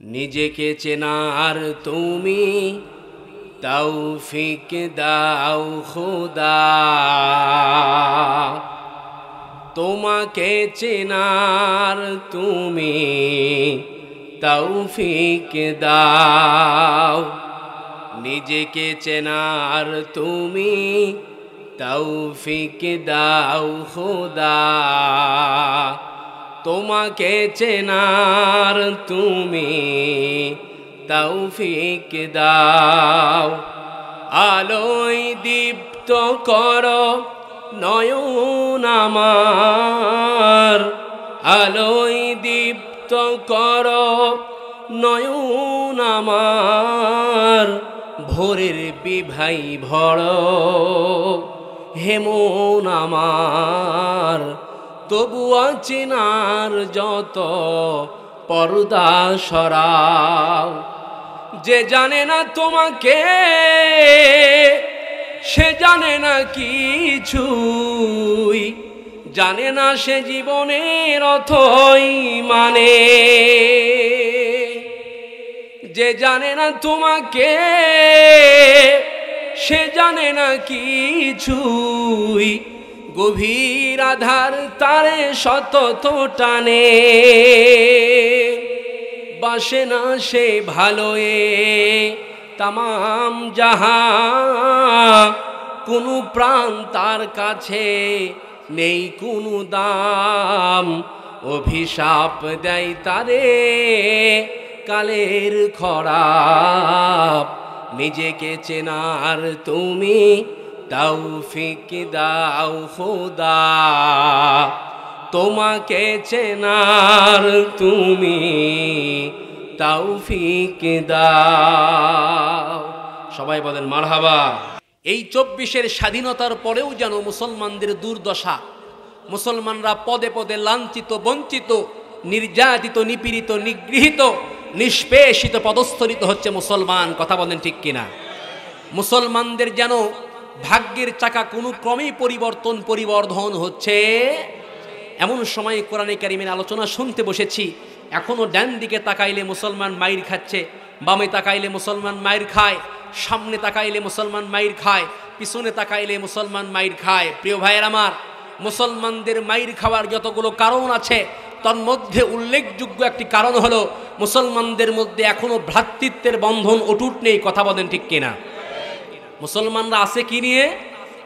নিজেকে চেনার তুমি তৌফিক দাও খোদা, তোমাকে চেনার তুমি তৌফিক দাও। নিজেকে চেনার তুমি তৌফিক দাও খোদা, তোমাকে চেনার তুমি তৌফিক দাও। আলোয় দীপ্ত করো নয়ন আমার, আলোয় দীপ্ত করো নয়ন আমার, ভোরের বিভাই ভরো হেমন আমার, তবুও চেনার যত পর্দা সরাও। যে জানে না তোমাকে সে জানে না কিছুই, জানে না সে জীবনের অথই মানে। যে জানে না তোমাকে সে জানে না কিছুই, গভীর আধার তারে শতত টানে। বাসে না সে ভালোয়ে তামাম জাহান, কোনো প্রাণ তার কাছে নেই কোনো দাম। অভিশাপ দেয় তারে কালের খরাপ, নিজেকে চেনার তুমি তৌফিক দাও খোদা, তোমাকে চেনার তুমি তৌফিক দাও। সবাই বলেন মারহাবা। এই 24-এর স্বাধীনতার পরেও যেন মুসলমানদের দুর্দশা, মুসলমানরা পদে পদে লাঞ্ছিত, বঞ্চিত, নির্যাতিত, নিপীড়িত, নিগৃহীত, নিষ্পেষিত, পদস্থলিত হচ্ছে মুসলমান। কথা বলেন ঠিক কিনা? মুসলমানদের যেন ভাগ্যের চাকা কোনো ক্রমেই পরিবর্ধন হচ্ছে। এমন সময় কোরআনে কারিমের আলোচনা শুনতে বসেছি, এখনো ডান দিকে তাকাইলে মুসলমান মাইর খাচ্ছে, বামে তাকাইলে মুসলমান মাইর খায়, সামনে তাকাইলে মুসলমান মাইর খায়, পিছনে তাকাইলে মুসলমান মাইর খায়। প্রিয় ভাইয়ের আমার, মুসলমানদের মাইর খাওয়ার যতগুলো কারণ আছে তার মধ্যে উল্লেখযোগ্য একটি কারণ হলো মুসলমানদের মধ্যে এখনো ভ্রাতৃত্বের বন্ধন অটুট নেই। কথা বলেন ঠিক কিনা? মুসলমানরা আছে কি নিয়ে?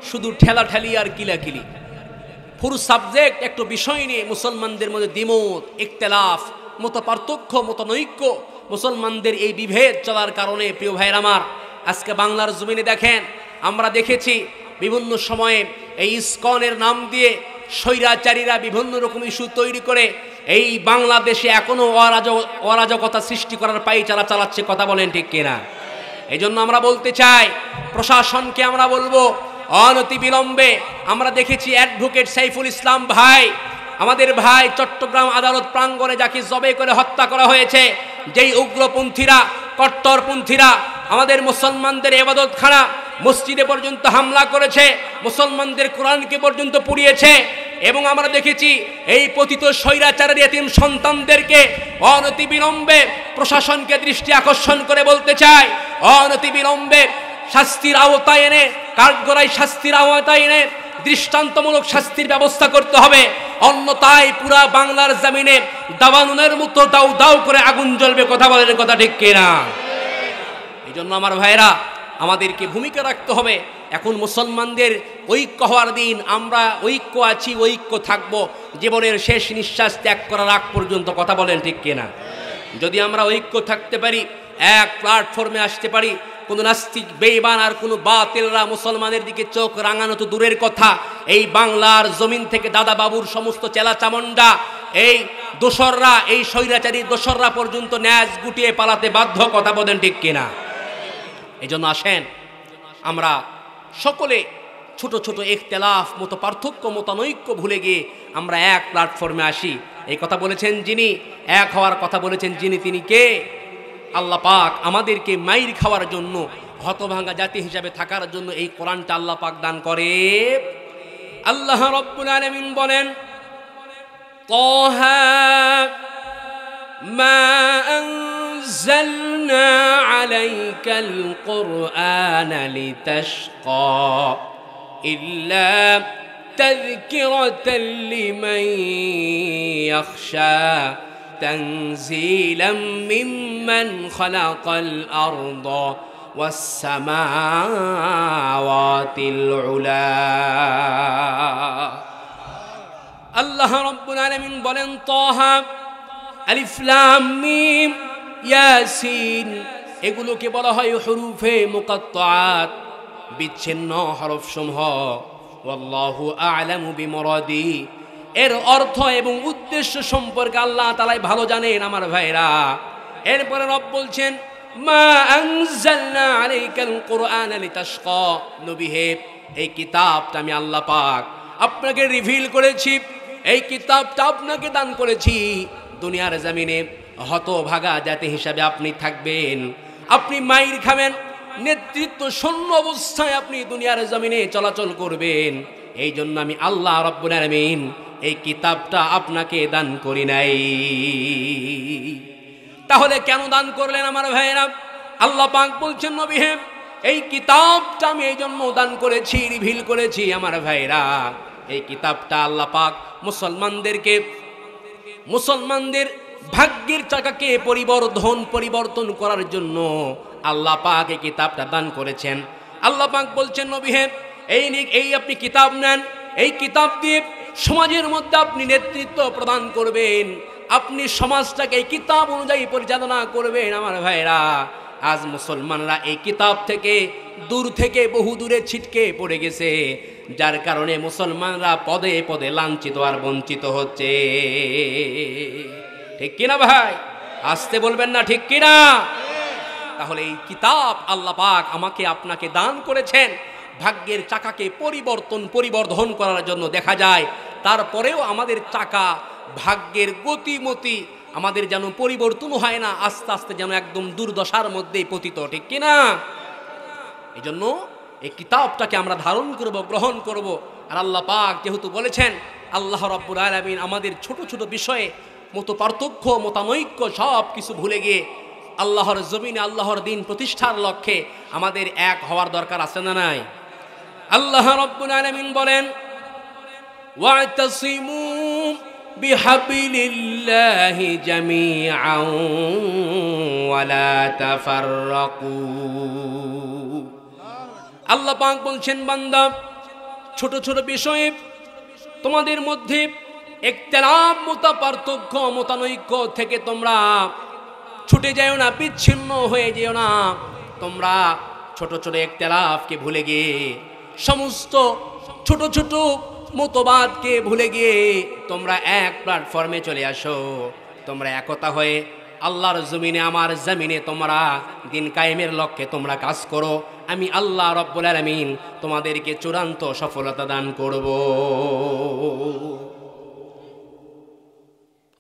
শুধু ঠেলাঠেলি আর কিলাকিলি। পুরো সাবজেক্ট একটু বিষয় নিয়ে মুসলমানদের মধ্যে দ্বিমত, ইখতিলাফ, মত পার্থক্য, মতনৈক্য, মুসলমানদের এই বিভেদ চলার কারণে প্রিয় ভাইয়ের আমার আজকে বাংলার জমিনে দেখেন, আমরা দেখেছি বিভিন্ন সময়ে এই ইসকনের নাম দিয়ে স্বৈরাচারীরা বিভিন্ন রকম ইস্যু তৈরি করে এই বাংলাদেশে এখনো অরাজকতা সৃষ্টি করার পায়চারা চালাচ্ছে। কথা বলেন ঠিক কিনা? এই জন্য আমরা বলতে চাই, প্রশাসনকে আমরা বলবো অনতি বিলম্বে, আমরা দেখেছি অ্যাডভোকেট সাইফুল ইসলাম ভাই, আমাদের ভাই চট্টগ্রাম আদালত প্রাঙ্গণে যাকে জবে করে হত্যা করা হয়েছে, যেই উগ্রপন্থীরা, কট্টরপন্থীরা আমাদের মুসলমানদের ইবাদতখানা মসজিদে পর্যন্ত হামলা করেছে, মুসলমানদের কোরআনকে পর্যন্ত পুড়িয়েছে। এবং আমরা দেখেছি এই পতিত স্বৈরাচারের এতিম সন্তানদেরকে অনতি বিলম্বে প্রশাসনকে দৃষ্টি আকর্ষণ করে বলতে চাই, অনতি বিলম্বে শাস্তির আওতায় এনে, কাঠগড়ায় শাস্তির আওতায় এনে দৃষ্টান্তমূলক শাস্তির ব্যবস্থা করতে হবে। অন্যথায় পুরা বাংলার জমিনে দাবানলের মতো দাউ দাউ করে আগুন জ্বলবে। কথা বলেন, কথা ঠিক কিনা? এই জন্য আমার ভাইয়েরা, আমাদেরকে ভূমিকা রাখতে হবে। এখন মুসলমানদের ঐক্য হওয়ার দিন। আমরা ঐক্য আছি, ঐক্য থাকবো জীবনের শেষ নিঃশ্বাস ত্যাগ করার আগ পর্যন্ত। কথা বলেন ঠিক কিনা? যদি আমরা ঐক্য থাকতে পারি, এক প্ল্যাটফর্মে আসতে পারি, কোনো নাস্তিক, বেঈমান আর কোনো বাতিলরা মুসলমানের দিকে চোখ রাঙানো তো দূরের কথা, এই বাংলার জমিন থেকে দাদা বাবুর সমস্ত চেলা চামুন্ডা, এই দোসররা, এই স্বৈরাচারী দোসররা পর্যন্ত ন্যাজ গুটিয়ে পালাতে বাধ্য। কথা বলেন ঠিক কিনা? এই জন্য আসেন আমরা সকলে ছোট ছোট ইখতিলাফ, মত পার্থক্য, মতানৈক্য ভুলে গিয়ে আমরা এক প্ল্যাটফর্মে আসি। এই কথা বলেছেন যিনি, এক হওয়ার কথা বলেছেন যিনি, তিনি কে? আল্লাহ পাক আমাদেরকে মাইর খাওয়ার জন্য, হতভাঙ্গা জাতি হিসাবে থাকার জন্য এই কোরআনটা আল্লাহ পাক দান করে। আল্লাহ রাব্বুল আলামিন বলেন, তাহা মা أنزلنا عليك القرآن لتشقى إلا تذكرة لمن يخشى تنزيلا ممن خلق الأرض والسماوات العلا আল্লাহ রাব্বুল আলামিন বলেন তাহা আলিফ লাম মিম ইয়াসিন এগুলোকে বলা হয় হুরুফে মুকাত্তাআত বিচ্ছিন্ন হরফসমূহ ওয়াল্লাহু আ'লামু বিমুরাদি এর অর্থ এবং উদ্দেশ্য সম্পর্কে আল্লাহ তাআলাই ভালো জানেন আমার ভাইরা এরপরে রব বলছেন মা আনজালনা আলাইকাল কুরআনা লিতাশকা নবী হে এই কিতাবটা আমি আল্লাহ পাক আপনাকে রিভিল করেছি এই কিতাবটা আপনাকে দান করেছি দুনিয়ার জমিনে হতভাগা জাতি হিসাবে আপনি থাকবেন আপনি মাইর খাবেন নেতৃত্ব শূন্য অবস্থায় আপনি দুনিয়ার জমিনে চলাচল করবেন এই জন্য আমি আল্লাহ রাব্বুল আলামিন এই কিতাবটা আপনাকে দান করি নাই তাহলে কেন দান করলেন আমার ভাইরা আল্লাহ পাক বলছেন নবী হে এই কিতাবটা আমি এই জন্য দান করেছি রিভিল করেছি আমার ভাইরা এই কিতাবটা আল্লাহ পাক মুসলমানদের ভাগ্যের চাকাকে পরিবর্তন করার জন্য আল্লাহ পাক এই কিতাবটা দান করেছেন আল্লাহ পাক বলছেন নবী হে এই আপনি কিতাব নেন এই কিতাব দিয়ে সমাজের মধ্যে আপনি নেতৃত্ব প্রদান করবেন আপনি সমাজটাকে এই কিতাব অনুযায়ী পরিচালনা করবেন আমার ভাইরা আজ মুসলমানরা এই কিতাব থেকে দূর থেকে বহু দূরে ছিটকে পড়ে গেছে যার কারণে মুসলমানরা পদে পদে লাঞ্ছিত আর বঞ্চিত হচ্ছে ঠিক কিনা ভাই আসতে বলবেন না ঠিক কিনা তাহলে এই কিতাব আল্লাহ পাক আমাকে আপনাকে দান করেছেন ভাগ্যের চাকাকে পরিবর্ধন করার জন্য দেখা যায় তারপরেও আমাদের চাকা ভাগ্যের গতিমতি আমাদের যেন পরিবর্তন হয় না আস্তে আস্তে যেন একদম দুর্দশার মধ্যেই পতিত ঠিক কিনা এই জন্য এই কিতাবটাকে আমরা ধারণ করব গ্রহণ করব আর আল্লাহ পাক যেহেতু বলেছেন আল্লাহ রাব্বুল আলামিন আমাদের ছোট ছোট বিষয়ে মতপার্থক্য মতানৈক্য সব কিছু ভুলে গিয়ে আল্লাহর জমিনে আল্লাহর দ্বীন প্রতিষ্ঠার লক্ষ্যে আমাদের এক হওয়ার দরকার আছে না নাই আল্লাহ রাব্বুল আলামিন বলেন ওয়াতাসিমু বিহাবিলিল্লাহি জামিআন ওয়ালা তাফাররাকু আল্লাহ পাক বলছেন বান্দা ছোট ছোট বিষয়ে তোমাদের মধ্যে ইখতিলাফ মতপার্থক্য মতানৈক্য থেকে তোমরা ছুটে যাও না বিচ্ছিন্ন হয়ে যেও না তোমরা ছোট ছোট ইখতিলাফকে ভুলে গিয়ে সমস্ত ছোট ছোট মতবাদকে ভুলে গিয়ে তোমরা এক প্ল্যাটফর্মে চলে আসো তোমরা একতা হয়ে আল্লাহর জমিনে আমার জমিনে তোমরা দিন কায়েমের লক্ষ্যে তোমরা কাজ করো আমি আল্লাহ রাব্বুল আলামিন তোমাদেরকে চূড়ান্ত সফলতা দান করব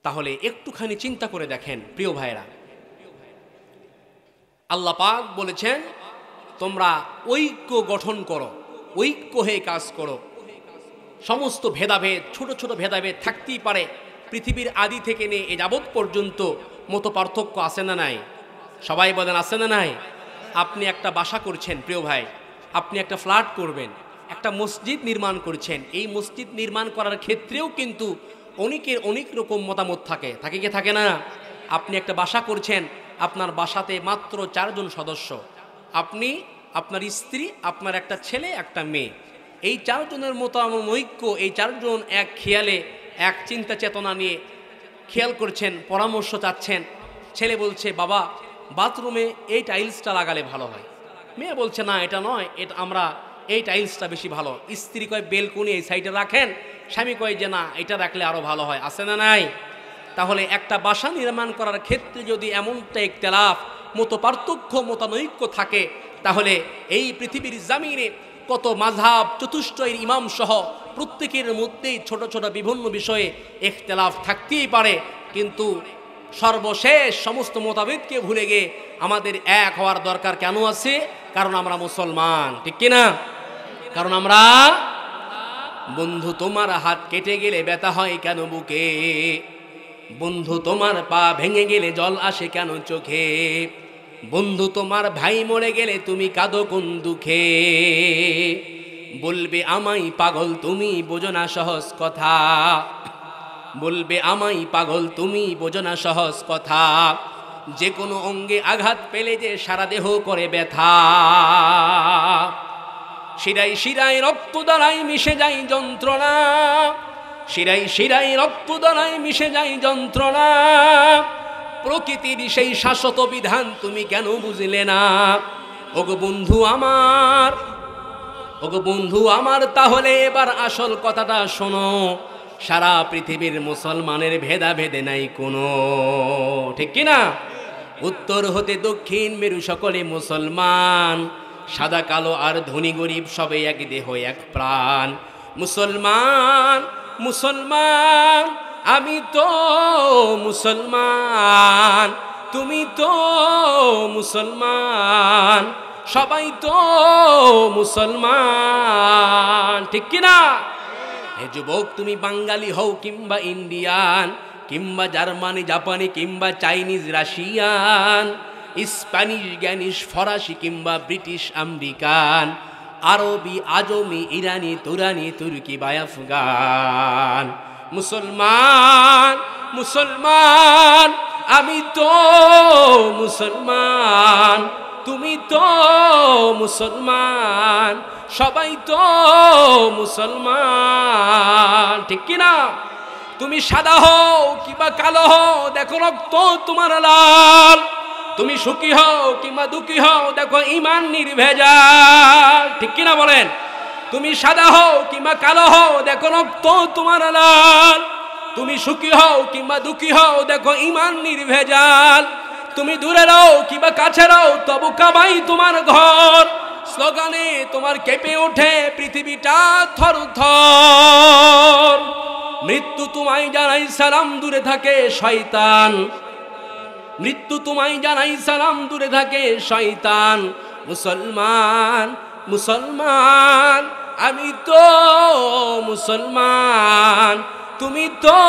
তাহলে একটুখানি চিন্তা করে দেখেন প্রিয় ভাইরা আল্লাহ পাক বলেছেন তোমরা ঐক্য গঠন করো ঐক্য হয়ে কাজ করো সমস্ত ভেদাভেদ ছোট ছোট ভেদাভেদ থাকতেই পারে পৃথিবীর আদি থেকে নিয়ে এ যাবৎ পর্যন্ত মত পার্থক্য আছে না নাই সবাই বলেন আছে না নাই আপনি একটা বাসা করছেন প্রিয় ভাই আপনি একটা ফ্ল্যাট করবেন একটা মসজিদ নির্মাণ করছেন এই মসজিদ নির্মাণ করার ক্ষেত্রেও কিন্তু অনেকের অনেক রকম মতামত থাকে কি থাকে না আপনি একটা বাসা করছেন আপনার বাসাতে মাত্র 4 জন সদস্য আপনি আপনার স্ত্রী আপনার একটা ছেলে একটা মেয়ে এই 4 জনের মতানৈক্য এই 4 জন এক খেয়ালে এক চিন্তা চেতনা নিয়ে খেয়াল করছেন পরামর্শ চাচ্ছেন ছেলে বলছে বাবা বাথরুমে এই টাইলসটা লাগালে ভালো হয় মেয়ে বলছে না এটা নয় এটা আমরা এই টাইলসটা বেশি ভালো স্ত্রী কয় বেলকনি এই সাইডে রাখেন স্বামী কয় যে না এটা রাখলে আরো ভালো হয় আছে না নাই তাহলে একটা বাসা নির্মাণ করার ক্ষেত্রে যদি এমনটা ইখতিলাফ মতপার্থক্য মতানৈক্য থাকে তাহলে এই পৃথিবীর জমিনে কত মাযহাব চতুষ্টয়ের ইমাম সহ প্রত্যেকের মধ্যেই ছোট ছোট বিভিন্ন বিষয়ে ইখতিলাফ থাকতেই পারে কিন্তু সর্বশেষ সমস্ত মতভেদকে ভুলে গিয়ে আমাদের এক হওয়ার দরকার কেন আছে কারণ আমরা মুসলমান ঠিক কি না কারণ আমরা বন্ধু তোমার হাত কেটে গেলে ব্যথা হয় কেন বুকে বন্ধু তোমার পা ভেঙে গেলে জল আসে কেন চোখে, বন্ধু তোমার ভাই মরে গেলে তুমি কাঁদো কোন দুঃখে, বলবে আমায় পাগল তুমি বোঝো না সহজ কথা, বলবে আমায় পাগল তুমি বোঝো না সহজ কথা, যে কোনো অঙ্গে আঘাত পেলে যে সারা দেহ করে ব্যথা, শিরায় শিরায় রক্ত দ্বারাই মিশে যায় যন্ত্রণা, শিরায় শিরায় রক্ত দ্বারাই মিশে যায় যন্ত্রণা, প্রকৃতির সেই শাশ্বত বিধান তুমি কেন বুঝলে না, ওগো বন্ধু আমার, ওগো বন্ধু আমার, তাহলে এবার আসল কথাটা শোনো, সারা পৃথিবীর মুসলমানের ভেদাভেদে নাই কোনো, ঠিক কিনা? উত্তর হতে দক্ষিণ মেরু সকলে মুসলমান, সাদা কালো আর ধনী গরিব সবে এক দেহ এক প্রাণ, মুসলমান মুসলমান আমি তো মুসলমান, তুমি তো মুসলমান, সবাই তো মুসলমান, ঠিক কিনা? হে যুবক, তুমি বাঙালি হও কিংবা ইন্ডিয়ান কিংবা জার্মানি জাপানি কিংবা চাইনিজ রাশিয়ান, স্প্যানিশ গ্যানিশ ফরাসি কিংবা ব্রিটিশ আমেরিকান, আরবি আজমি ইরানি তুরানি তুর্কি বা আফগান, মুসলমান মুসলমান আমি তো মুসলমান, তুমি তো মুসলমান, সবাই তো মুসলমান, ঠিক কিনা? তুমি সাদা হও কিংবা কালো হও, দেখো রক্ত তোমার লাল, তুমি সুখী হও কিংবা দুঃখী হও, দেখো ঈমান নির্ভেজাল, ঠিক কিনা বলেন? তুমি সাদা হও কিংবা কালো হও, দেখো রক্ত তোমার লাল, তুমি সুখী হও কিংবা দুঃখী হও, দেখো ঈমান নির্ভেজাল, তুমি দূরে রও কিংবা কাছে রও, তবু কাবাই তোমার ঘর, স্লোগানে তোমার কেঁপে ওঠে পৃথিবীটা থর থর, মৃত্যু তোমায় জানাই সালাম দূরে থাকে শয়তান, মৃত্যু তোমায় জানাই সালাম দূরে থাকে শয়তান, মুসলমান মুসলমান আমি তো মুসলমান, তুমি তো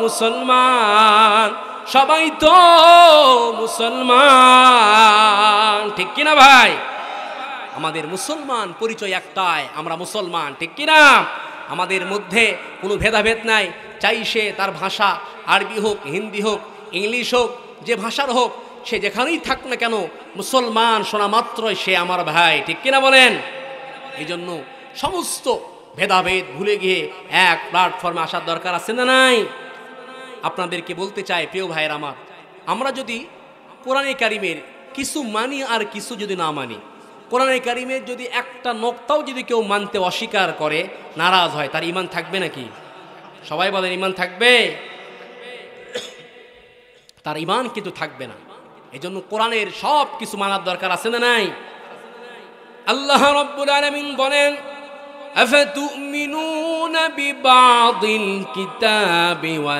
মুসলমান, সবাই তো মুসলমান, ঠিক কিনা ভাই? আমাদের মুসলমান পরিচয় একটাই, আমরা মুসলমান, ঠিক কিনা? আমাদের মধ্যে কোনো ভেদাভেদ নাই, চাই সে তার ভাষা আরবি হোক হিন্দি হোক ইংলিশ হোক যে ভাষার হোক, সে যেখানেই থাক না কেন মুসলমান শোনা মাত্রই সে আমার ভাই, ঠিক কিনা বলেন? এই জন্য সমস্ত ভেদাভেদ ভুলে গিয়ে এক প্ল্যাটফর্মে আসার দরকার আছে না নাই? আপনাদেরকে বলতে চাই প্রিয় ভাইয়ের আমার, আমরা যদি কোরআনে কারিমের কিছু মানি আর কিছু যদি না মানি, কোরআনে কারিমের যদি একটা নোক্তাও যদি কেউ মানতে অস্বীকার করে নারাজ হয়, তার ঈমান থাকবে নাকি? সবাই বলেন ঈমান থাকবে? তার ঈমান কিন্তু থাকবে না। এজন্য কোরআনের সব কিছু মানার দরকার আছে না নাই? আল্লাহ রাব্বুল আলামিন বলেন, আফাতুমিনুনা বিবাদিল কিতাবি ওয়া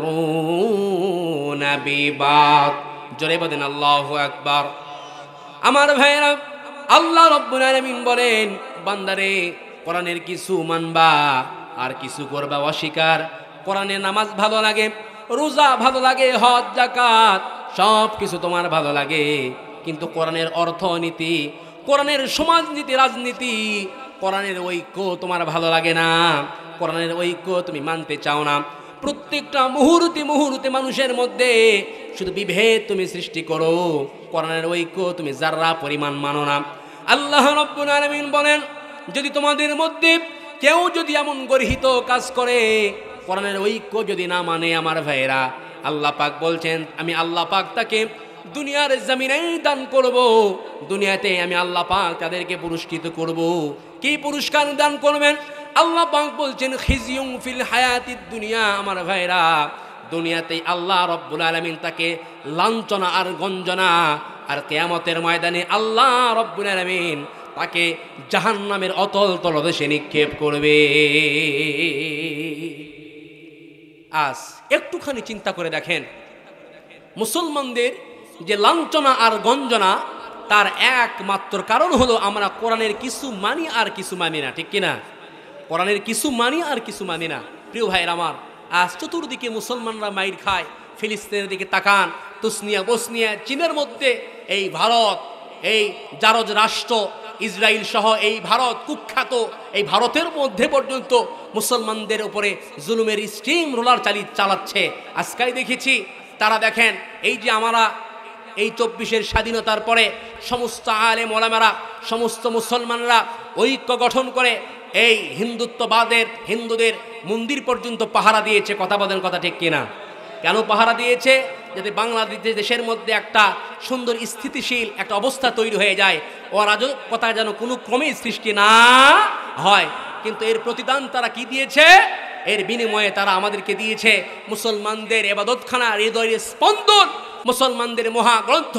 তাকফুরুনা বিবাদ। জোরে বলেন আল্লাহু আকবার। আমার ভাইরা, আল্লাহ রাব্বুল আলামিন বলেন, বান্দারে কোরআনের কিছু মানবা আর কিছু করবা অস্বীকার। কোরআনের নামাজ ভালো লাগে, রোজা ভালো লাগে, হজ যাকাত সব কিছু তোমার ভালো লাগে, কিন্তু কোরআনের অর্থনীতি, কোরআনের সমাজনীতি, রাজনীতি, কোরআনের ঐক্য তোমার ভালো লাগে না, কোরআনের ঐক্য তুমি মানতে চাও না। প্রত্যেকটা মুহূর্তে মুহূর্তে মানুষের মধ্যে শুধু বিভেদ তুমি সৃষ্টি করো, কোরআনের ঐক্য তুমি যারা পরিমাণ মানো না। আল্লাহ রাব্বুল আলামিন বলেন, যদি তোমাদের মধ্যে কেউ যদি এমন গর্হিত কাজ করে, কোরআনের ঐক্য যদি না মানে, আমার ভাইয়েরা, আল্লাহ পাক বলছেন, আমি আল্লাহ পাক তাকে দুনিয়ার জমিনে দান করব, দুনিয়াতে আমি আল্লাহ পাক তাদেরকে পুরস্কৃত করব। কি পুরস্কার দান করবেন? আল্লাহ পাক বলছেন, খিজিয়ুম ফিল হায়াতিদ দুনিয়া। আমার ভাইরা, দুনিয়াতেই আল্লাহ রাব্বুল আলামিন তাকে লাঞ্ছনা আর গঞ্জনা, আর কিয়ামতের ময়দানে আল্লাহ রাব্বুল আলামিন তাকে জাহান্নামের অতল তলদেশে নিক্ষেপ করবে। আজ একটুখানি চিন্তা করে দেখেন, মুসলমানদের যে লাঞ্ছনা আর গঞ্জনা, তার একমাত্র কারণ হলো আমরা কোরআনের কিছু মানি আর কিছু মানি না, ঠিক কিনা? কোরআনের কিছু মানি আর কিছু মানি না। প্রিয় ভাইয়ের আমার, আজ চতুর্দিকে মুসলমানরা মাইর খায়। ফিলিস্তিনের দিকে তাকান, তুসনিয়া, বসনিয়া, চীনের মধ্যে এই ভারত, এই জারজ রাষ্ট্র ইসরায়েল সহ এই ভারত কুখ্যাত, এই ভারতের মধ্যে পর্যন্ত মুসলমানদের উপরে জুলুমের স্টিম রোলার চালাচ্ছে। আজকাই দেখেছি তারা, দেখেন এই যে আমরা এই 24-এর স্বাধীনতার পরে সমস্ত আলেম ওলামারা, সমস্ত মুসলমানরা ঐক্য গঠন করে এই হিন্দুত্ববাদের, হিন্দুদের মন্দির পর্যন্ত পাহারা দিয়েছে। কথা বলেন, কথা ঠিক কিনা? কেন পাহারা দিয়েছে? যাতে বাংলাদেশ দেশের মধ্যে একটা সুন্দর স্থিতিশীল একটা অবস্থা তৈরি হয়ে যায়, অরাজকতা যেন কোনো ক্রমেই সৃষ্টি না হয়। কিন্তু এর প্রতিদান তারা কি দিয়েছে? এর বিনিময়ে তারা আমাদেরকে দিয়েছে মুসলমানদের ইবাদতখানা, হৃদয়ের স্পন্দন, মুসলমানদের মহাগ্রন্থ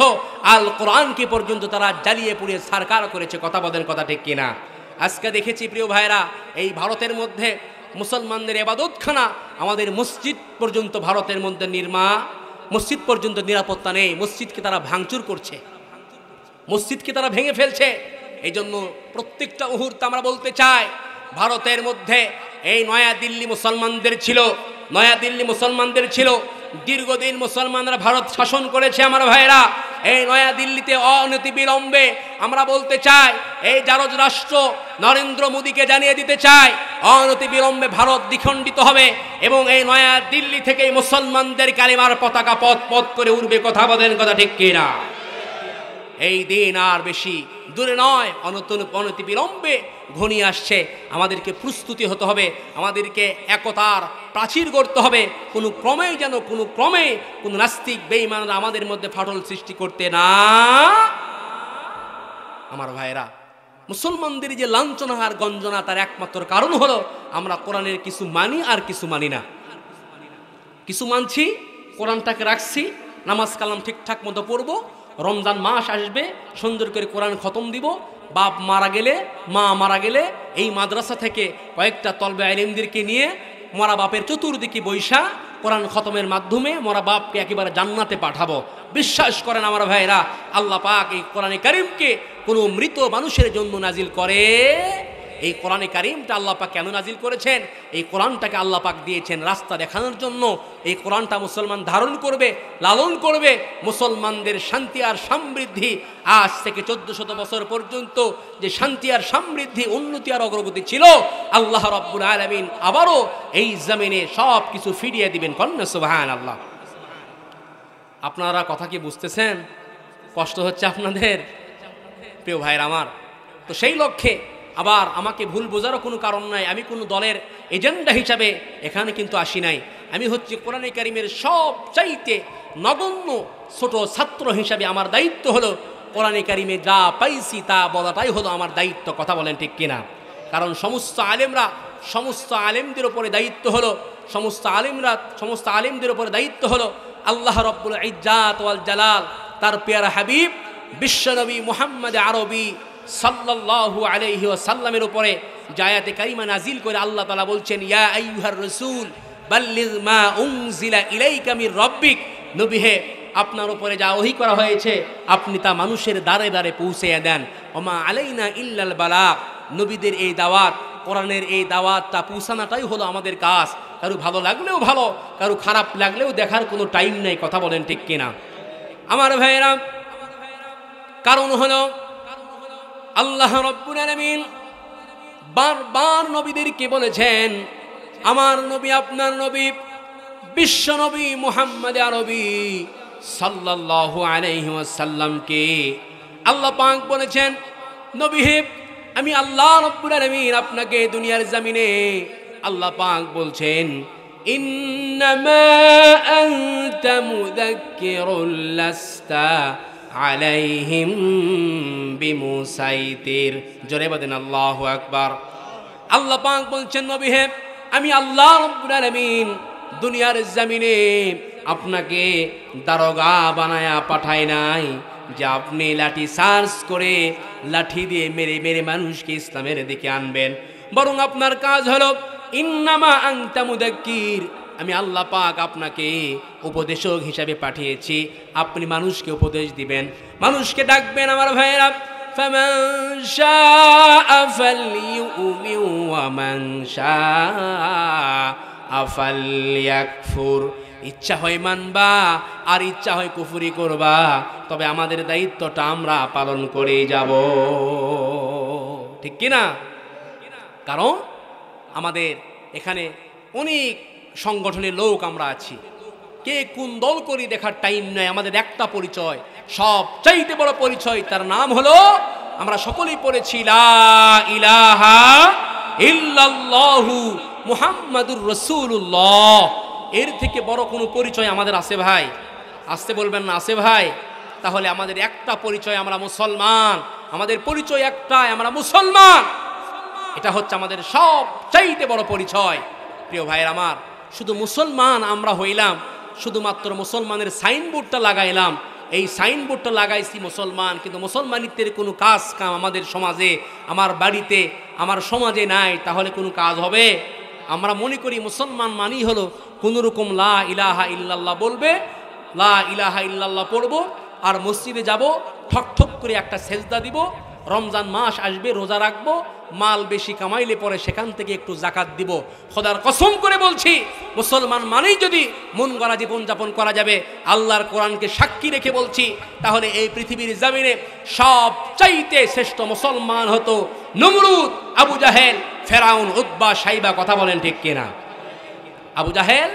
আল কোরআনকে পর্যন্ত তারা জ্বালিয়ে পুড়িয়ে সারকার করেছে। কথা বলেন, কথা ঠিক কিনা? আজকে দেখেছি প্রিয় ভাইরা, এই ভারতের মধ্যে মুসলমানদের ইবাদতখানা, আমাদের মসজিদ পর্যন্ত ভারতের মধ্যে মসজিদ পর্যন্ত নিরাপত্তা নেই। মসজিদকে তারা ভাঙচুর করছে, মসজিদকে তারা ভেঙে ফেলছে। এই জন্য প্রত্যেকটা মুহূর্তে আমরা বলতে চাই, ভারতের মধ্যে এই নয়াদিল্লি মুসলমানদের ছিল, নয়াদিল্লি মুসলমানদের ছিল। দীর্ঘদিন মুসলমানরা ভারত শাসন করেছে আমার ভাইরা। এই নয়াদিল্লিতে অনতি বিলম্বে আমরা বলতে চাই, এই জারজ রাষ্ট্র নরেন্দ্র মোদীকে জানিয়ে দিতে চাই, অনতি বিলম্বে ভারত দ্বিখণ্ডিত হবে এবং এই নয়াদিল্লি থেকে মুসলমানদের কালিমার পতাকা পথ পথ করে উড়বে। কথা বলেন, কথা ঠিক কিনা? এই দিন আর বেশি দূরে নয়, অনতি বিলম্বে ঘনিয়ে আসছে। আমাদেরকে প্রস্তুতি হতে হবে, আমাদেরকে একতার প্রাচীর গড়তে হবে। কোনো ক্রমেই যেন কোনো নাস্তিক বেঈমানরা আমাদের মধ্যে ফাটল সৃষ্টি করতে না। আমার ভাইরা, মুসলমানদের যে লাঞ্ছনা আর গঞ্জনা, তার একমাত্র কারণ হলো আমরা কোরআনের কিছু মানি আর কিছু মানি না। কিছু মানছি, কোরআনটাকে রাখছি, নামাজ কালাম ঠিকঠাক মতো পড়বো, রমজান মাস আসবে সুন্দর করে কোরআন খতম দিব। বাপ মারা গেলে, মা মারা গেলে এই মাদ্রাসা থেকে কয়েকটা তলবে আলেমদেরকে নিয়ে মরা বাপের চতুর্দিকে বৈশা কোরআন খতমের মাধ্যমে মরা বাপকে একেবারে জান্নাতে পাঠাবো। বিশ্বাস করেন আমার ভাইরা, আল্লাহ পাক এই কোরআনে কারিমকে কোনো মৃত মানুষের জন্য নাজিল করে। এই কোরআনে কারিমটা আল্লাহ পাক কেন নাজিল করেছেন? এই কোরআনটাকে আল্লাহ পাক দিয়েছেন রাস্তা দেখানোর জন্য। এই কোরআনটা মুসলমান ধারণ করবে, লালন করবে, মুসলমানদের শান্তি আর সমৃদ্ধি, আজ থেকে 1400 বছর পর্যন্ত যে শান্তি আর সমৃদ্ধি, উন্নতি আর অগ্রগতি ছিল, আল্লাহ রাব্বুল আলামিন আবারও এই জমিনে সব কিছু ফিরিয়ে দিবেন। কন্যা সুবহানাল্লাহ। আপনারা কথা কি বুঝতেছেন? কষ্ট হচ্ছে আপনাদের প্রিয় ভাইরা আমার? তো সেই লক্ষ্যে আবার আমাকে ভুল বোঝারও কোনো কারণ নাই। আমি কোনো দলের এজেন্ডা হিসাবে এখানে কিন্তু আসি নাই। আমি হচ্ছে কোরআনে কারিমের সবচাইতে নগণ্য ছোট ছাত্র হিসাবে আমার দায়িত্ব হলো কোরআনে কারিমে যা পাইছি তা বলাটাই হলো আমার দায়িত্ব। কথা বলেন ঠিক কিনা? কারণ সমস্ত আলেমদের উপরে দায়িত্ব হলো, সমস্ত আলেমদের উপরে দায়িত্ব হলো আল্লাহ রাব্বুল ইজ্জাত ওয়াল জালাল, তার পেয়ারা হাবিব বিশ্বনবী মুহাম্মদ আরবি সাল্লাল্লাহু আলাইহি ওয়াসাল্লামের উপরে আয়াতে কারিমা নাজিল করে আল্লাহ তাআলা বলছেন, ইয়া আইয়ুহার রাসূল বাল্লিগ মা উনজিলা ইলাইকা মির রাব্বিক। নবী হে, আপনার উপরে যা ওহী করা হয়েছে আপনি তা মানুষের দ্বারে দ্বারে পৌঁছিয়ে দেন। ওমা আলাইনা ইল্লাল বালাগ। নবীদের এই দাওয়াত, কোরআনের এই দাওয়াতটা পৌঁছানোটাই হলো আমাদের কাজ। কারো ভালো লাগলেও ভালো, কারো খারাপ লাগলেও দেখার কোনো টাইম নেই। কথা বলেন ঠিক কিনা আমার ভাইয়েরা? কারণ হলো আল্লাহ রাব্বুল আলামিন বারবার নবীদেরকে বলেছেন, আমার নবী, আপনার নবী, বিশ্ব নবী মুহাম্মদ আরবি সাল্লাল্লাহু আলাইহি ওয়াসাল্লামকে আল্লাহ পাক বলেছেন, নবী হে, আমি আল্লাহ রাব্বুল আলামিন আপনাকে দুনিয়ার জমিনে আল্লাহ পাক বলছেন, ইন্নামা আনতা মুযাক্কিরুল লাস্তা আলাইহিম বিমুসাইতির। জোরে বলেন আল্লাহু আকবার। আল্লাহ পাক বলছেন, নবী হে, আমি আল্লাহ রাব্বুল আলামিন দুনিয়ার জমিনে আপনাকে দারোগা বানায়া পাঠাই নাই যে আপনি লাঠি চার্জ করে লাঠি দিয়ে মেরে মেরে মানুষকে ইসলামের দিকে আনবেন। বরং আপনার কাজ হলো ইন্নামা আনতা মুযাক্কির, আমি আল্লাহ পাক আপনাকে উপদেশক হিসাবে পাঠিয়েছি। আপনি মানুষকে উপদেশ দিবেন, মানুষকে ডাকবেন। আমার ভাইয়েরা, ফামান শাআ ফালইউমিন ওয়া মান শাআ আফালয়াকফুর, ইচ্ছা হয় মানবা আর ইচ্ছা হয় কুফরি করবা, তবে আমাদের দায়িত্বটা আমরা পালন করেই যাব, ঠিক কিনা? কারণ আমাদের এখানে অনেক সংগঠনের লোক আমরা আছি, কে কোন দল করি দেখার টাইম নাই। আমাদের একটা পরিচয়, সব চাইতে বড় পরিচয়, তার নাম হলো, আমরা সকলেই পড়েছি, লা ইলাহা ইল্লাল্লাহু মুহাম্মাদুর রাসূলুল্লাহ। এর থেকে বড় কোনো পরিচয় আমাদের আছে ভাই? আসতে বলবেন না, আছে ভাই? তাহলে আমাদের একটা পরিচয়, আমরা মুসলমান। আমাদের পরিচয় একটাই, আমরা মুসলমান। এটা হচ্ছে আমাদের সব চাইতে বড় পরিচয়। প্রিয় ভাইয়ের আমার, শুধু মুসলমান আমরা হইলাম, শুধুমাত্র মুসলমানের সাইনবোর্ডটা লাগাইলাম, এই সাইনবোর্ডটা লাগাইছি মুসলমান, কিন্তু মুসলমানিত্বের কোনো কাজ কাম আমাদের সমাজে, আমার বাড়িতে, আমার সমাজে নাই, তাহলে কোনো কাজ হবে? আমরা মনে করি মুসলমান মানেই হলো কোনো রকম লা ইলাহা ইল্লাল্লাহ বলবে, লা ইলাহা ইল্লাল্লাহ পড়বো, আর মসজিদে যাব, ঠক ঠক করে একটা সেজদা দিব, রমজান মাস আসবে, রোজা রাখবো, মাল বেশি কামাইলে পরে সেখান থেকে একটু জাকাত দিব। খোদার কসম করে বলছি, মুসলমান মানেই যদি মন গড়া জীবনযাপন করা যাবে, আল্লাহর কোরআনকে সাক্ষী রেখে বলছি, তাহলে এই পৃথিবীর জমিনে সব চাইতে শ্রেষ্ঠ মুসলমান হতো নমরুদ, আবু জাহেল, ফেরাউন, উতবা, সাইবা। কথা বলেন ঠিক কিনা? আবু জাহেল,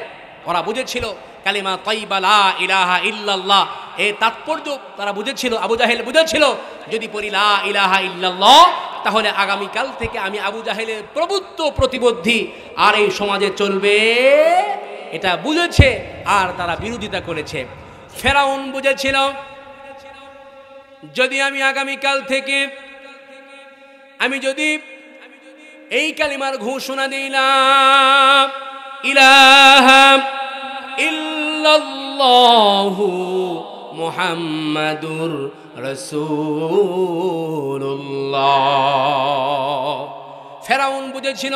ওরা বুঝেছিল কালিমা তাইবা লা ইলাহা ইল্লাল্লাহ, এর তাৎপর্য তারা বুঝেছিল। আবু জাহেল বুঝেছিল, যদি পড়ি লা ইলাহা ইল্লাল্লাহ, তাহলে আগামীকাল থেকে আমি আবু জাহেলের প্রভুত্ব প্রতিবদ্ধী, আর এই সমাজে চলবে, এটা বুঝেছে, আর তারা বিরোধিতা করেছে। ফেরাউন বুঝেছিল, যদি আমি আগামীকাল থেকে আমি যদি এই কালিমার ঘোষণা দিলাম, ইলাহা ইল্লাল্লাহু মুহাম্মাদুর রাসূলুল্লাহ। ফেরাউন বুঝেছিল,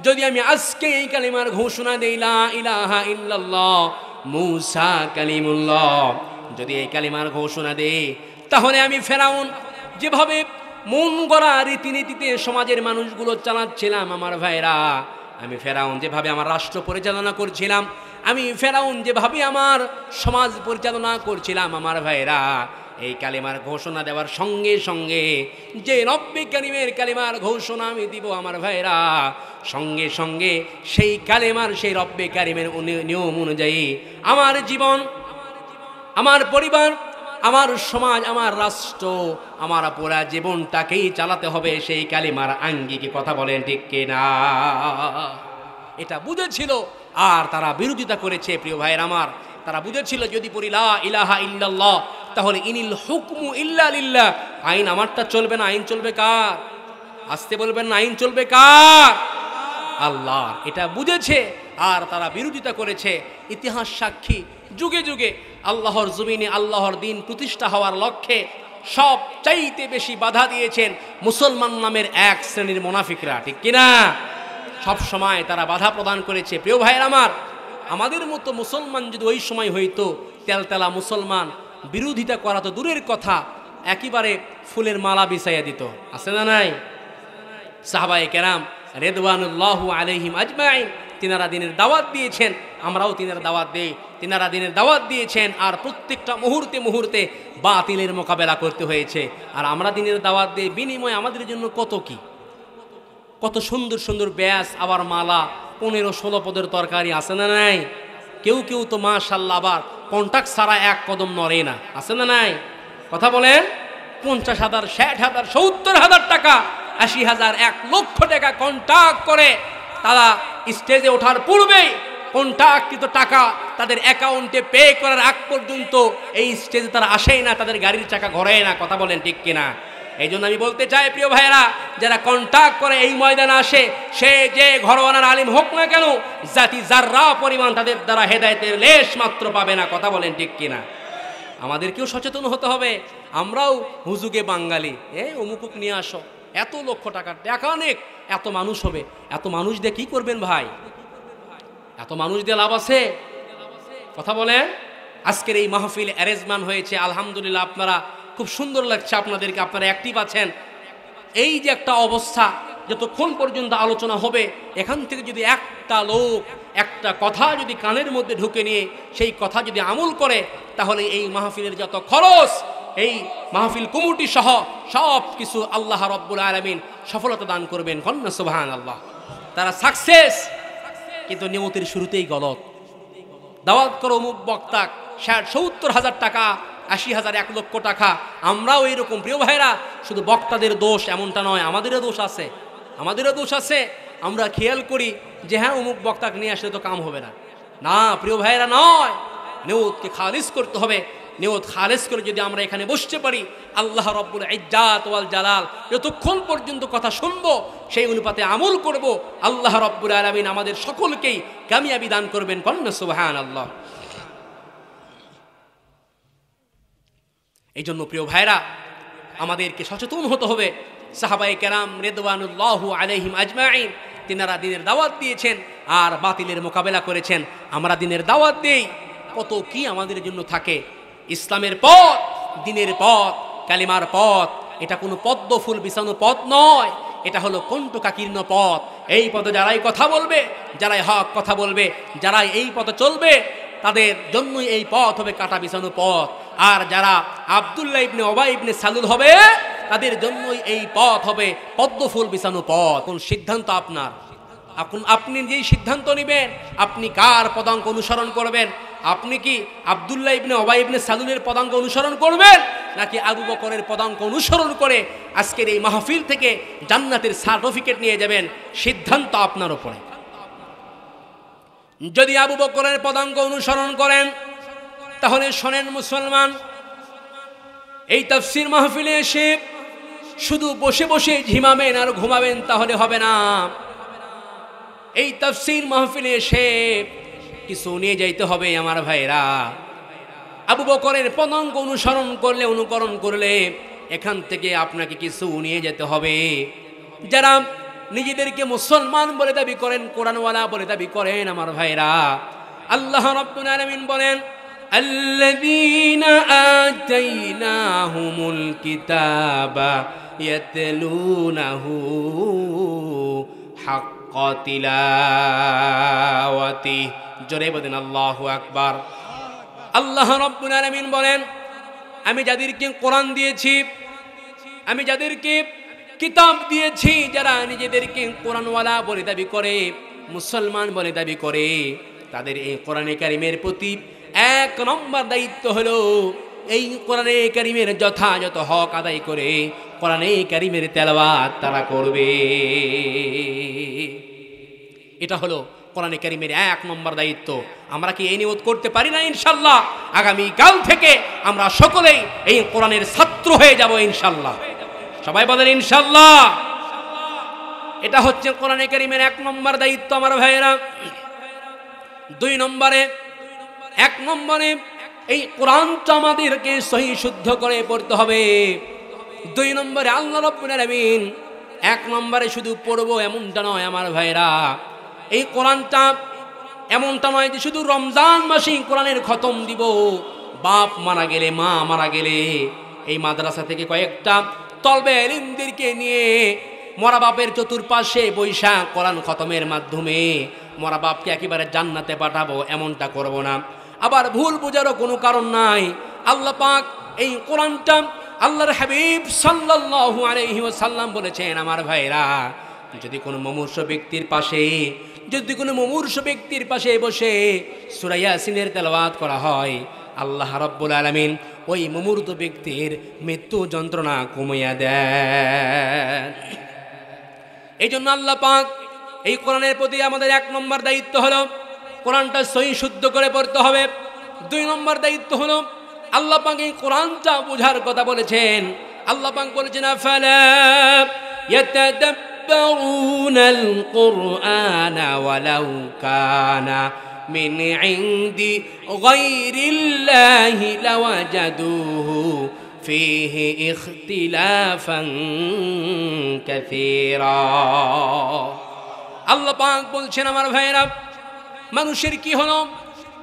যদি আমি আজকে এই কালিমার ঘোষণা দেই, লা ইলাহা ইল্লাল্লাহ মূসা কালিমুল্লাহ, যদি এই কালিমার ঘোষণা দেই, তাহলে আমি ফেরাউন যেভাবে মন গড়া রীতিনীতিতে সমাজের মানুষগুলো চালাচ্ছিলাম, আমার ভাইরা, আমি ফেরাউন যেভাবে আমার রাষ্ট্র পরিচালনা করছিলাম, আমি ফেরাউন যেভাবে আমার সমাজ পরিচালনা করছিলাম, আমার ভাইরা, এই কালিমার ঘোষণা দেওয়ার সঙ্গে সঙ্গে যে রব্বে কারিমের কালিমার ঘোষণা আমি দিব, আমার ভাইরা, সঙ্গে সঙ্গে সেই কালিমার, সেই রব্বে কারিমের নিয়ম অনুযায়ী আমার জীবন, আমার পরিবার, আমার সমাজ, আমার রাষ্ট্র, আমার পুরা জীবনটাকেই চালাতে হবে সেই কালিমার আঙ্গিকে। কথা বলেন ঠিক কিনা? এটা বুঝেছিল, আর তারা বিরোধিতা করেছে। প্রিয় ভাইয়ের আমার, তারা বুঝেছিল, যদি পড়ি লা ইলাহা ইল্লাল্লাহ, তাহলে ইনিল হুকমু ইল্লা লিল্লাহ, আইন আমারটা চলবে না, আইন চলবে কার? আসতে বলবেন না, আইন চলবে কার? আল্লাহ। এটা বুঝেছে, আর তারা বিরোধিতা করেছে। ইতিহাস সাক্ষী, যুগে যুগে আল্লাহর জমিনে আল্লাহর দিন প্রতিষ্ঠা হওয়ার লক্ষ্যে সব চাইতে বেশি বাধা দিয়েছেন মুসলমান নামের এক শ্রেণীর মুনাফিকরা, ঠিক কিনা? সব সময় তারা বাধা প্রদান করেছে। প্রিয় ভাইয়ের আমার, আমাদের মতো মুসলমান যদি ওই সময় হইতো, তেলতেলা মুসলমান, বিরোধিতা করা তো দূরের কথা, একেবারে ফুলের মালা বিছাইয়া দিত। আছে না নাই? সাহাবায়ে কেরাম রিদওয়ানুল্লাহু আলাইহিম আজমাইন, তিনারা দিনের দাওয়াত দিয়েছেন, আমরাও তিনার দাওয়াত দেই। তিনারা দিনের দাওয়াত দিয়েছেন, আর প্রত্যেকটা মুহূর্তে মুহূর্তে বাতিলের মোকাবেলা করতে হয়েছে। আর আমরা দিনের দাওয়াত দিই, বিনিময়ে আমাদের জন্য কত কি, কত সুন্দর সুন্দর ব্যাস, আবার মালা, 15-16 পদের তরকারি। আছে না নাই? কেউ কেউ তো মাশাআল্লাহ আবার কন্ট্রাক্ট ছাড়া এক কদম নড়ে না। আছে না নাই? কথা বলেন। 50,000, 60,000, 70,000 টাকা, 80,000, 1 লক্ষ টাকা কন্ট্রাক্ট করে তারা স্টেজে ওঠার পূর্বেই কন্ট্রাক্টকৃত টাকা তাদের অ্যাকাউন্টে পে করার আগ পর্যন্ত এই স্টেজে তারা আসেই না, তাদের গাড়ির চাকা ঘোরায় না। কথা বলেন ঠিক কিনা? এই জন্য আমি বলতে চাই, প্রিয় ভাইয়েরা, যারা কন্ট্রাক্ট করে এই ময়দানে আসে, সে যে ঘরোয়ানার আলিম হোক না কেন, জাতি যাররা পরিমাণ তাদের দ্বারা হেদায়েতের লেশ মাত্র পাবে না। কথা বলেন ঠিক কিনা? আমাদেরকেও সচেতন হতে হবে। আমরাও হুজুগে বাঙালি, অমুকুক নিয়ে আসো, এত লক্ষ টাকার টাকা অনেক, এত মানুষ হবে, এত মানুষ দিয়ে কি করবেন ভাই? এত মানুষ দিয়ে লাভ আছে? কথা বলেন। আজকের এই মাহফিল অ্যারেঞ্জমেন্ট হয়েছে, আলহামদুলিল্লাহ। আপনারা খুব সুন্দর লাগছে আপনাদেরকে, আপনারা অ্যাক্টিভ আছেন। এই যে একটা অবস্থা, যতক্ষণ পর্যন্ত আলোচনা হবে এখান থেকে যদি একটা লোক একটা কথা যদি কানের মধ্যে ঢুকে নিয়ে সেই কথা যদি আমল করে, তাহলে এই মাহফিলের যত খরচ, এই মাহফিল কমিটি সহ সব কিছু আল্লাহ রাব্বুল আলামিন সফলতা দান করবেন। কন্যা সুবহানাল্লাহ। তারা সাকসেস, কিন্তু নিয়তের শুরুতেই গলত। দাওয়াত করো অমুক বক্তা, 60-70 হাজার টাকা, 80,000, 1 লক্ষ টাকা। আমরাও এইরকম প্রিয় ভাইরা, শুধু বক্তাদের দোষ এমনটা নয়, আমাদেরও দোষ আছে, আমাদেরও দোষ আছে। আমরা খেয়াল করি যে হ্যাঁ অমুক বক্তাকে নিয়ে আসলে তো কাম হবে না। না প্রিয় ভাইরা, নয়, নিয়তকে খালিস করতে হবে। নিয়ত খালিস করে যদি আমরা এখানে বসতে পারি, আল্লাহ রাব্বুল ইজ্জাত ওয়াল জালাল যতক্ষণ পর্যন্ত কথা শুনবো সেই অনুপাতে আমল করব, আল্লাহ রাব্বুল আলামিন আমাদের সকলকেই কামিয়াবি দান করবেন। কন্যা সুবহানাল্লাহ। এই জন্য প্রিয় ভাইরা, আমাদেরকে সচেতন হতে হবে। সাহাবায়ে কেরাম রিদওয়ানুল্লাহু আলাইহিম আজমাইন, তিনারা দ্বীনের দাওয়াত দিয়েছেন আর বাতিলের মোকাবেলা করেছেন। আমরা দ্বীনের দাওয়াত দেই, কত কি আমাদের জন্য থাকে। ইসলামের পথ, দ্বীনের পথ, কালিমার পথ, এটা কোনো পদ্ম ফুল বিছানো পথ নয়, এটা হলো কণ্টকাকীর্ণ পথ। এই পথে যারাই কথা বলবে, যারাই হক কথা বলবে, যারাই এই পথে চলবে, তাদের জন্যই এই পথ হবে কাটা বিছানো পথ। আর যারা আব্দুল্লাহ ইবনে উবাই ইবনে সালুল হবে, তাদের জন্যই এই পথ হবে পদ্ম ফুল বিছানো পথ। কোন সিদ্ধান্ত আপনার, আপনি যেই সিদ্ধান্ত নেবেন, আপনি কার পদাঙ্ক অনুসরণ করবেন? আপনি কি আব্দুল্লাহ ইবনে উবাই ইবনে সালুলের পদাঙ্ক অনুসরণ করবেন, নাকি আবু বকরের পদাঙ্ক অনুসরণ করে আজকের এই মাহফিল থেকে জান্নাতের সার্টিফিকেট নিয়ে যাবেন? সিদ্ধান্ত আপনার উপরে। যদি আবু বকরের পদাঙ্ক অনুসরণ করেন, তাহলে শোনেন মুসলমান, এই তাফসীর মাহফিলে এসে শুধু বসে বসে ঝিমাবেন আর ঘুমাবেন তাহলে হবে না। এই তাফসীর মাহফিলে এসে কিছু নিয়ে যাইতে হবে আমার ভাইরা। আবু বকরের পদাঙ্ক অনুকরণ করলে এখান থেকে আপনাকে কিছু নিয়ে যেতে হবে। যারা নিজেদেরকে মুসলমান বলে দাবি করেন, কোরআনওয়ালা বলে দাবি করেন, আমার ভাইরা, আল্লাহ রাব্বুল আলামিন বলেন, আল্লাযীনা আতাইনাহুমুল কিতাবা ইয়াতলুনাহু হাক্কা তিলাওয়াতি। জোরে বলেন আল্লাহু আকবার। আল্লাহ রাব্বুল আলামিন বলেন, আমি যাদেরকে কোরআন দিয়েছি, আমি যাদেরকে কিতাব দিয়েছি, যারা নিজেদেরকে কোরআনওয়ালা বলে দাবি করে, মুসলমান বলে দাবি করে, তাদের এই কোরআনে কারিমের প্রতি 1 নম্বর দায়িত্ব হলো এই কোরআনে কারিমের যথাযথ হক আদায় করে কোরআনে কারিমের তেলাওয়াত তারা করবে। এটা হলো কোরআনে কারিমের 1 নম্বর দায়িত্ব। আমরা কি এই নিয়ত করতে পারি না? ইনশাআল্লাহ আগামী কাল থেকে আমরা সকলেই এই কোরআনের ছাত্র হয়ে যাব ইনশাআল্লাহ। সবাই বলেন ইনশাআল্লাহ। এটা হচ্ছে কোরআনে কারিমের 1 নম্বর দায়িত্ব আমার ভাইয়েরা। 2 নম্বরে, 1 নম্বরে এই কোরআনটা আমাদেরকে সহি শুদ্ধ করে পড়তে হবে। 2 নম্বরে আল্লাহ রাব্বুল আলামিন 1 নম্বরে শুধু পড়বো এমনটা নয় আমার ভাইরা। এই কোরআনটা এমনটা নয় যে শুধু রমজান মাসে কোরআনের খতম দিব। বাপ মারা গেলে, মা মারা গেলে এই মাদ্রাসা থেকে কয়েকটা তলবে ইলমদেরকে নিয়ে মরা বাপের চতুর্পাশে বৈশা কোরআন খতমের মাধ্যমে মরা বাপকে একেবারে জান্নাতে পাঠাবো, এমনটা করব না। আবার ভুল বোঝারও কোনো কারণ নাই। আল্লাহ পাক এই কোরআনটা, আল্লাহর হাবিব সাল্লাল্লাহু আলাইহি ওয়াসাল্লাম বলেছেন, আমার ভাইরা, যদি কোনো মুমূর্ষ ব্যক্তির পাশে বসে সূরা ইয়াসিনের তেলাওয়াত করা হয়, আল্লাহ রাব্বুল আলামিন ওই মুমূর্ষ ব্যক্তির মৃত্যু যন্ত্রণা কমিয়ে দেন। এই জন্য আল্লাহ পাক এই কোরআনের প্রতি আমাদের 1 নম্বর দায়িত্ব হলো কোরআনটা সহি শুদ্ধ করে পড়তে হবে। 2 নম্বর দায়িত্ব হলো আল্লাহ পাক এই কোরআনটা বোঝার কথা বলেছেন। আল্লাহ পাক বলেছেন, আফালা ইয়াতাদাব্বারুনাল কুরআনা ওয়ালাউ কানা মিন ইনদি গায়রিল্লাহি লাওয়াজাদুহু ফীহি ইখতিলাফান কাসীরা। আল্লাহ পাক বলছেন, আমার ভাইরা, মানুষের কি হলো?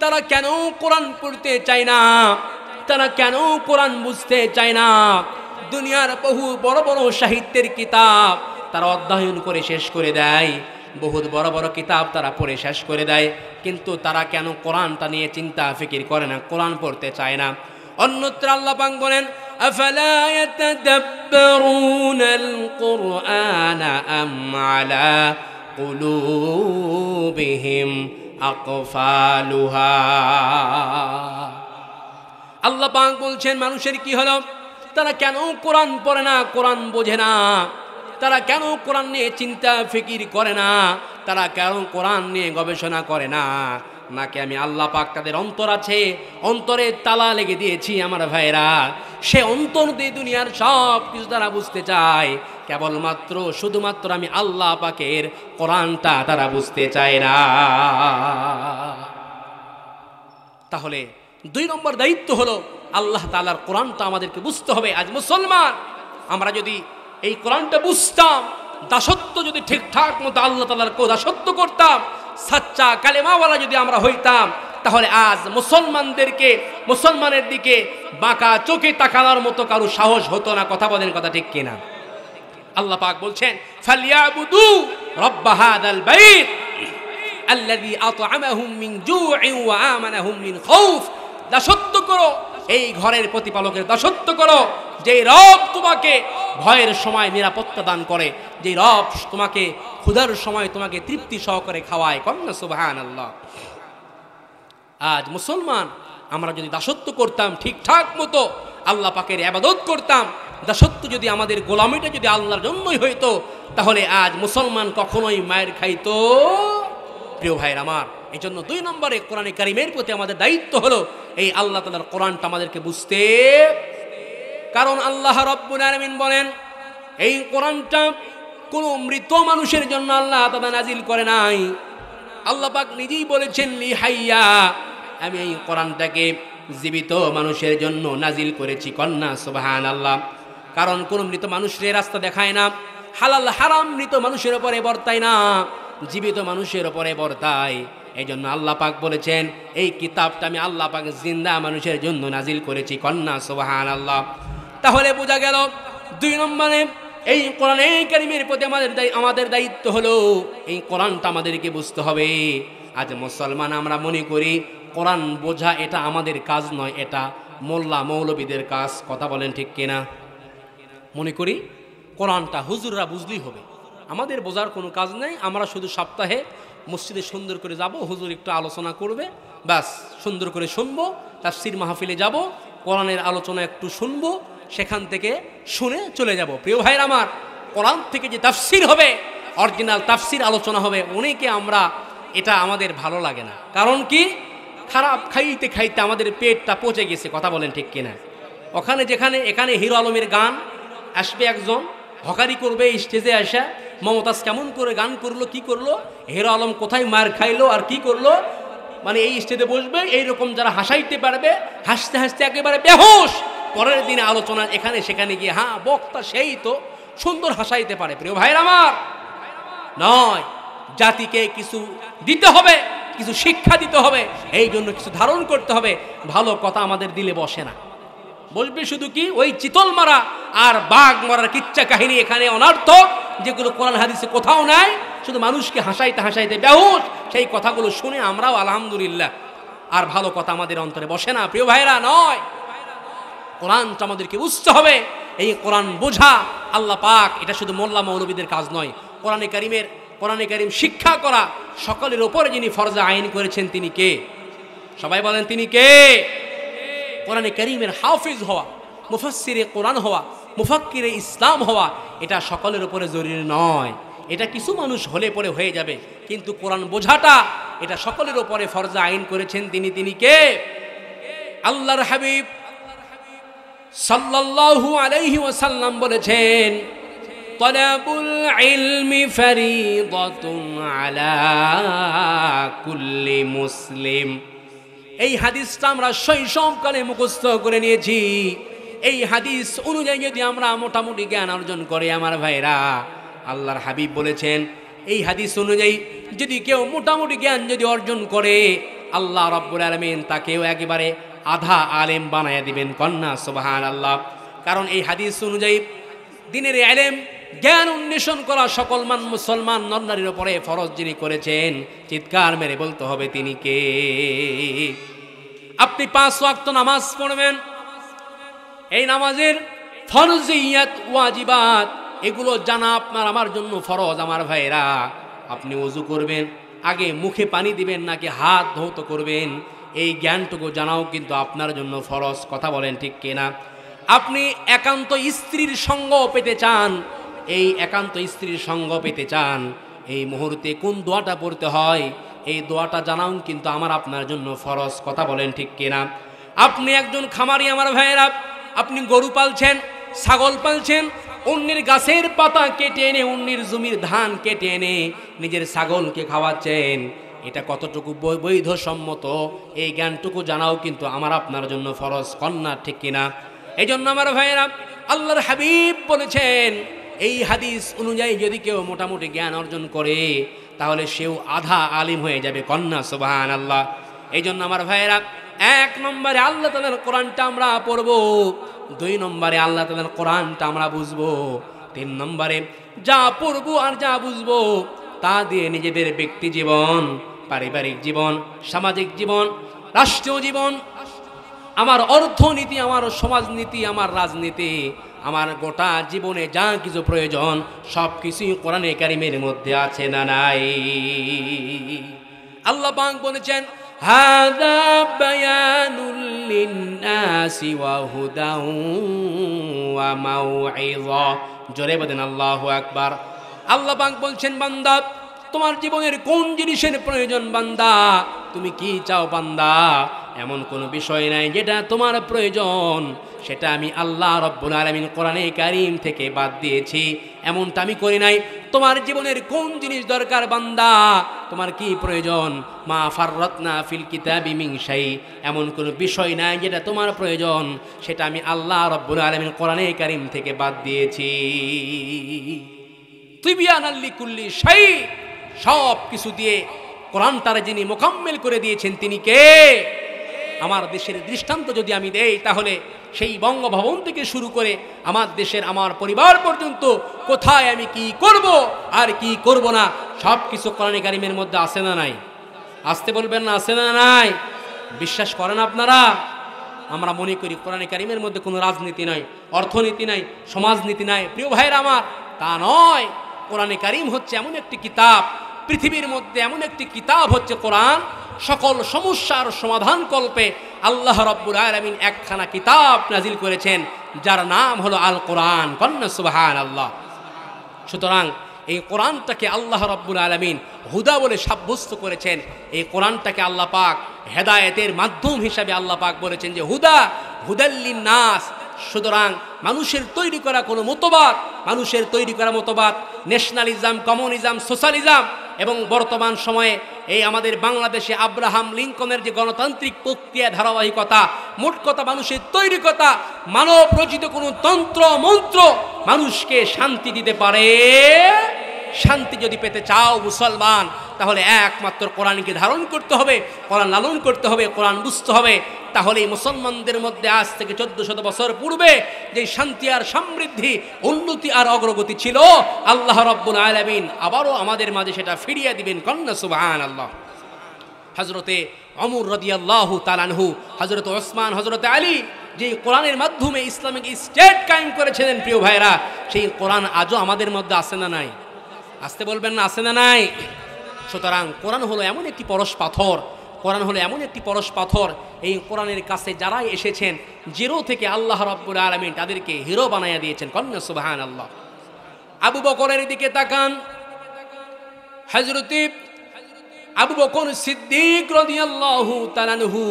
তারা কেন কোরআন পড়তে চায় না? তারা কেন কোরআন বুঝতে চায় না? দুনিয়ার বহু বড় বড় সাহিত্যের কিতাব তারা অধ্যয়ন করে শেষ করে দেয়, বহুত বড় বড় কিতাব তারা পড়ে শেষ করে দেয়, কিন্তু তারা কেন কোরআনটা নিয়ে চিন্তা ফিকির করে না, কোরআন পড়তে চায় না। অন্যত্র আল্লাহ পাক বলেন আফালা ইয়াতাদাব্বারুনাল কুরআনা আম আলা কুলুবিহিম আকফালুহা। আল্লাহ পাক বলছেন মানুষের কি হলো, তারা কেন কোরআন পড়ে না, কোরআন বোঝে না, তারা কেন কোরআন নিয়ে চিন্তা ফিকির করে না, তারা কেন কোরআন নিয়ে গবেষণা করে না। নাকি আমি আল্লাহ পাক তাদের অন্তর আছে, অন্তরে তালা লেগে দিয়েছি আমার ভাইরা, সে অন্তর দিয়ে দুনিয়ার সব কিছু তারা বুঝতে চায়, কেবলমাত্র শুধুমাত্র আমি আল্লাহ পাকের কোরআনটা তারা বুঝতে চায় না। তাহলে 2 নম্বর দায়িত্ব হলো আল্লাহ তাআলার কোরআনটা আমাদেরকে বুঝতে হবে। আজ মুসলমান আমরা যদি এই কোরআনটা বুঝতাম, দাসত্ব যদি ঠিকঠাক মতো আল্লাহ তাআলার দাসত্ব করতাম, সাচ্চা কালেমাওয়ালা যদি আমরা হইতাম, তাহলে আজ মুসলমানের দিকে বাঁকা চোখে তাকানোর মতো কারো সাহস হতো না। কথা বলেন, কথা ঠিক কিনা? আল্লাহ পাক বলছেন ফালিয়াবুদু রাব্বা হাযাল বাইত আল্লাযী আত'আমাহুম মিন জু'ইন ওয়া আমানাহুম মিন খাউফ। দাসত্ব করো, এই ঘরের প্রতিপালকের দাসত্ব করো, যেই রব তোমাকে ভয়ের সময় নিরাপত্তা দান করে, যেই রব তোমাকে ক্ষুধার সময় তোমাকে তৃপ্তি সহকারে খাওয়ায়। কন্যা সুবহানাল্লাহ। আজ মুসলমান আমরা যদি দাসত্ব করতাম ঠিকঠাক মতো, আল্লাহ পাকের ইবাদত করতাম, দাসত্ব যদি আমাদের গোলামিটা যদি আল্লাহর জন্যই হইতো, তাহলে আজ মুসলমান কখনোই মায়ের খাইতো। প্রিয় ভাইয়ের আমার, এই জন্য 2 নম্বরে কোরআনে কারিমের প্রতি আমাদের দায়িত্ব হলো এই আল্লাহ তাআলার কোরআনটা আমাদেরকে বুঝতে। কারণ আল্লাহ রাব্বুল আলামিন বলেন এই কোরআনটা কোনো মৃত মানুষের জন্য আল্লাহ তাআলা নাজিল করে নাই। আল্লাহ পাক নিজেই বলেছেন লিহাইয়া, আমি এই কোরআনটাকে জীবিত মানুষের জন্য নাজিল করেছি। কন্যা সুবহানাল্লাহ। কারণ কোন মৃত মানুষের রাস্তা দেখায় না, হালাল হারাম মৃত মানুষের উপরে বর্তায় না, জীবিত মানুষের উপরে বর্তায়। এই জন্য আল্লাহ পাক বলেছেন এই কিতাবটা আমি আল্লাহ পাক জিন্দা মানুষের জন্য নাজিল করেছি। কন্যা সুবহানাল্লাহ। তাহলে বোঝা গেল 2 নম্বরে এই কোরআনে কারীমের প্রতি আমাদের দায়িত্ব হলো এই কোরআনটা আমাদেরকে বুঝতে হবে। আজ মুসলমান আমরা মনে করি কোরআন বোঝা এটা আমাদের কাজ নয়, এটা মোল্লা মৌলবীদের কাজ। কথা বলেন ঠিক কিনা? মনে করি কোরআনটা হুজুররা বুঝলেই হবে, আমাদের বোঝার কোনো কাজ নেই। আমরা শুধু সপ্তাহে মসজিদে সুন্দর করে যাব, হুজুর একটু আলোচনা করবে, ব্যাস সুন্দর করে শুনবো, তাফসীর মাহফিলে যাব, কোরআনের আলোচনা একটু শুনবো, সেখান থেকে শুনে চলে যাব। প্রিয় ভাইরা আমার, কোরআন থেকে যে তাফসীর হবে, অরিজিনাল তাফসীর আলোচনা হবে, অনেকে আমরা এটা আমাদের ভালো লাগে না। কারণ কি? খারাপ খাইতে খাইতে আমাদের পেটটা পচে গেছে। কথা বলেন ঠিক কিনা? ওখানে যেখানে এখানে হিরো আলমের গান আসবে, একজন হকারি করবে স্টেজে আসা, মমতাজ কেমন করে গান করলো, কি করলো, হিরো আলম কোথায় মার খাইলো আর কি করলো, মানে এই স্টেজে বসবে, এইরকম যারা হাসাইতে পারবে, হাসতে হাসতে একেবারে বেহুশ। পরের দিনে আলোচনা এখানে সেখানে গিয়ে হ্যাঁ বক্তা সেই তো সুন্দর হাসাইতে পারে। প্রিয় ভাইরা আমার, নয়, জাতিকে কিছু দিতে হবে, কিছু শিক্ষা দিতে হবে, এই জন্য কিছু ধারণ করতে হবে। ভালো কথা আমাদের দিলে বসে না, বলবে শুধু কি ওই চিতল মারা আর বাঘ মারার কিচ্ছা কাহিনী এখানে অনর্থক, যেগুলো কোরআন হাদিসে কোথাও নাই, শুধু মানুষকে হাসাইতে হাসাইতে বেহুশ, সেই কথাগুলো শুনে আমরাও আলহামদুলিল্লাহ, আর ভালো কথা আমাদের অন্তরে বসে না। প্রিয় ভাইরা, নয়, কোরআনটা আমাদেরকে বুঝতে হবে। এই কোরআন বোঝা আল্লাহ পাক এটা শুধু মোল্লা মৌলবীদের কাজ নয়। কোরআনে কারীম শিক্ষা করা সকলের উপরে যিনি ফরজে আইন করেছেন তিনি কে? সবাই বলেন তিনি কে? কোরআনে কারীমের হাফিজ হওয়া, মুফাসসিরে কোরআন হওয়া, মুফাক্কিরে ইসলাম হওয়া, এটা সকলের উপরে জরুরি নয়। এটা কিছু মানুষ হলে পরে হয়ে যাবে, কিন্তু কোরআন বোঝাটা এটা সকলের উপরে ফরজে আইন করেছেন তিনি কে? আল্লাহর হাবিব সাল্লাল্লাহু আলাইহি ওয়াসাল্লাম বলেছেন তালাবুল ইলমি ফরিদাতুন আলা কুল্লি মুসলিম। এই হাদিসটা আমরা শৈশবকালে মুখস্থ করে নিয়েছি। এই হাদিস অনুযায়ী যদি আমরা মোটামুটি জ্ঞান অর্জন করি আমার ভাইরা, আল্লাহর হাবিব বলেছেন এই হাদিস অনুযায়ী যদি কেউ মোটামুটি জ্ঞান যদি অর্জন করে, আল্লাহ রাব্বুল আলামিন তাকেও একেবারে আধা আলেম বানায়া দিবেন। কন্যা সুবহানাল্লাহ। কারণ এই হাদিস অনুযায়ী দিনের ইলম জ্ঞান উন্মেষণ করা সকল মুসলমান নরনারীর উপরে ফরজ যিনি করেছেন, চিৎকার মেরে বলতে হবে তিনি কে? আপনি 5 ওয়াক্ত নামাজ পড়বেন। এই নামাজের ফরজিয়াত ওয়াজিবাত এগুলো জানা আপনার আমার জন্য ফরজ। আমার ভাইরা, আপনি ওযু করবেন, আগে মুখে পানি দিবেন নাকি হাত ধৌত করবেন, এই জ্ঞানটুকু জানাও কিন্তু আপনার জন্য ফরজ। কথা বলেন ঠিক কিনা? আপনি একান্ত স্ত্রীর সঙ্গ পেতে চান, এই একান্ত স্ত্রীর সঙ্গ পেতে চান, এই মুহূর্তে কোন দোয়াটা পড়তে হয় এই দোয়াটা জানাও কিন্তু আমার আপনার জন্য ফরজ। কথা বলেন ঠিক কিনা? আপনি একজন খামারি আমার ভাইয়েরা, আপনি গরু পালছেন, ছাগল পালছেন, অন্যের গাছের পাতা কেটে এনে, অন্যের জমির ধান কেটে এনে নিজের ছাগলকে খাওয়াচ্ছেন, এটা কতটুকু বৈধ সম্মত এই জ্ঞানটুকু জানাও কিন্তু আমার আপনার জন্য ফরজ। কন্যা ঠিক কিনা? এই জন্য আমার ভাইয়েরা, আল্লাহর হাবিব বলেছেন এই হাদিস অনুযায়ী যদি কেউ মোটামুটি জ্ঞান অর্জন করে তাহলে সেও আধা আলিম হয়ে যাবে। কন্যা সুবহানাল্লাহ। এই জন্য আমার ভাইয়েরা, 1 নম্বরে আল্লাহ তাআলার কোরআনটা আমরা পড়ব, 2 নম্বরে আল্লাহ তাআলার কোরআনটা আমরা বুঝবো, 3 নম্বরে যা পড়বো আর যা বুঝবো তা দিয়ে নিজেদের ব্যক্তি জীবন, পারিবারিক জীবন, সামাজিক জীবন, রাষ্ট্রীয় জীবন, আমার অর্থনীতি, আমার সমাজনীতি, আমার রাজনীতি, আমার গোটা জীবনে যা কিছু প্রয়োজন সব কিছুই কোরআনে কারিমের মধ্যে আছে না নাই? আল্লাহ পাক বলেছেন হাদা বায়ানুল লিন্নাসি ওয়া হুদাউ ওয়া মাউইযা। জোরে বলেন আল্লাহু আকবার। আল্লাহ পাক বলছেন, বান্দা তোমার জীবনের কোন জিনিসের প্রয়োজন? বান্দা তুমি কি চাও? বান্দা এমন কোনো বিষয় নাই যেটা তোমার প্রয়োজন সেটা আমি আল্লাহ রব্বুল আলামিন কোরআনে কারীম থেকে বাদ দিয়েছি, এমনটা আমি করি নাই। তোমার জীবনের কোন জিনিস দরকার? বান্দা তোমার কি প্রয়োজন? মা ফাররাতনা ফিল কিতাবি মিন শাই, এমন কোনো বিষয় নাই যেটা তোমার প্রয়োজন সেটা আমি আল্লাহ রব্বুল আলামিন কোরআনে কারীম থেকে বাদ দিয়েছি। তিবিয়ানাল লিকুল্লি শাই, সব কিছু দিয়ে কোরআনটারে যিনি মোকাম্মেল করে দিয়েছেন তিনি কে? আমার দেশের দৃষ্টান্ত যদি আমি দেই তাহলে সেই বঙ্গভবন থেকে শুরু করে আমার দেশের আমার পরিবার পর্যন্ত কোথায় আমি কি করব আর কি করব না সব কিছু কোরআনে কারিমের মধ্যে আছে না নাই? আসতে বলবেন না, আছে না নাই? বিশ্বাস করেন আপনারা? আমরা মনে করি কোরআনে কারিমের মধ্যে কোনো রাজনীতি নাই, অর্থনীতি নাই, সমাজনীতি নাই। প্রিয় ভাইরা আমার, তা নয়। কোরআনে কারিম হচ্ছে এমন একটি কিতাব, পৃথিবীর মধ্যে এমন একটি কিতাব হচ্ছে কোরআন, সকল সমস্যার সমাধান কল্পে আল্লাহ রাব্বুল আলামিন একখানা কিতাব নাজিল করেছেন যার নাম হলো আল কোরআন। কন্যা সুবহানাল্লাহ। সুতরাং এই কোরআনটাকে আল্লাহ রাব্বুল আলামিন হুদা বলে সাব্যস্ত করেছেন। এই কোরআনটাকে আল্লাহ পাক হেদায়েতের মাধ্যম হিসাবে আল্লাহ পাক বলেছেন যে হুদা হুদাল্লিন নাস। সুতরাং মানুষের তৈরি করা কোনো মতবাদ, মানুষের তৈরি করা মতবাদ ন্যাশনালিজম, কমিউনিজম, সোশ্যালিজম এবং বর্তমান সময়ে এই আমাদের বাংলাদেশে আব্রাহাম লিঙ্কনের যে গণতান্ত্রিক প্রক্রিয়া ধারাবাহিকতা, মোট কথা মানুষের তৈরি কথা, মানব রচিত কোনো তন্ত্র মন্ত্র মানুষকে শান্তি দিতে পারে? শান্তি যদি পেতে চাও মুসলমান, তাহলে একমাত্র কোরআনকে ধারণ করতে হবে, কোরআন লালন করতে হবে, কোরআন বুঝতে হবে। তাহলে মুসলমানদের মধ্যে আজ থেকে 1400 বছর পূর্বে যে শান্তি আর সমৃদ্ধি, উন্নতি আর অগ্রগতি ছিল, আল্লাহ রাব্বুল আলামিন আবারও আমাদের মাঝে সেটা ফিরিয়ে দিবেন। কন্যা সুবহানাল্লাহ। হযরতে ওমর রাদিয়াল্লাহু তাআলা আনহু, হযরত ওসমান, হযরতে আলী যে কোরআনের মাধ্যমে ইসলামিক স্টেট কায়েম করেছিলেন, প্রিয় ভাইরা, সেই কোরআন আজও আমাদের মধ্যে আছে না নাই? আসতে বলবেন না, আছে না নাই? সুতরাং কোরআন হলো এমন একটি পরশ পাথর, কোরআন হলো এমন একটি পরশ পাথর, এই কোরআনের কাছে যারাই এসেছেন জিরো থেকে আল্লাহ রাব্বুল আলামিন তাদেরকে হিরো বানাইয়া দিয়েছেন। কন্যা সুবহানাল্লাহ। আবু বকরের দিকে তাকান, হযরতে আবু বকর সিদ্দিক রাদিয়াল্লাহু তাআলা আনহু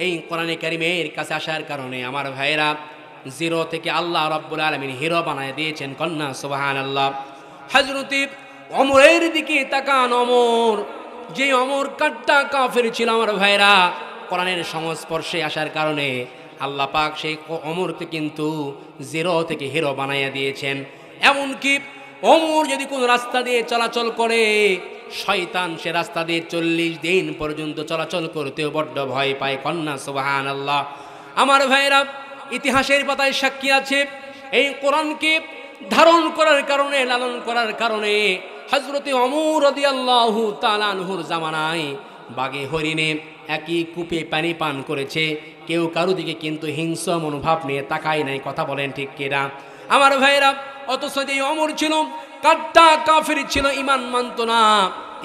এই কোরআনে কারিমের কাছে আসার কারণে আমার ভাইয়েরা জিরো থেকে আল্লাহ রাব্বুল আলামিন হিরো বানাইয়া দিয়েছেন। কন্যা সুবহানাল্লাহ। হযরতে ওমরের দিকে তাকান, ওমর যে ওমর কাট্টা কাফের ছিল আমার ভাইরা, কোরআনের সংস্পর্শে আসার কারণে আল্লাহ পাক সেই ওমরকে কিন্তু জিরো থেকে হিরো বানাইয়া দিয়েছেন। এমনকি ওমর যদি কোনো রাস্তা দিয়ে চলাচল করে, শয়তান সে রাস্তা দিয়ে 40 দিন পর্যন্ত চলাচল করতেও বড্ড ভয় পায়। কন্যা সুবহানাল্লাহ। আমার ভাইরা, ইতিহাসের পাতায় সাক্ষী আছে এই কোরআনকে ধারণ করার কারণে, লালন করার কারণে হযরতে ওমর রাদিয়াল্লাহু তাআলা আনহুর জামানায় বাঘে হরিণে একই কূপে পানি পান করেছে, কেউ কারো দিকে কিন্তু হিংস্র মনোভাব নিয়ে তাকায় নাই। কথা বলেন ঠিক কিনা আমার ভাইরা? অথচ যে ওমর ছিল কাট্টা কাফির ছিল, ঈমান মানত না,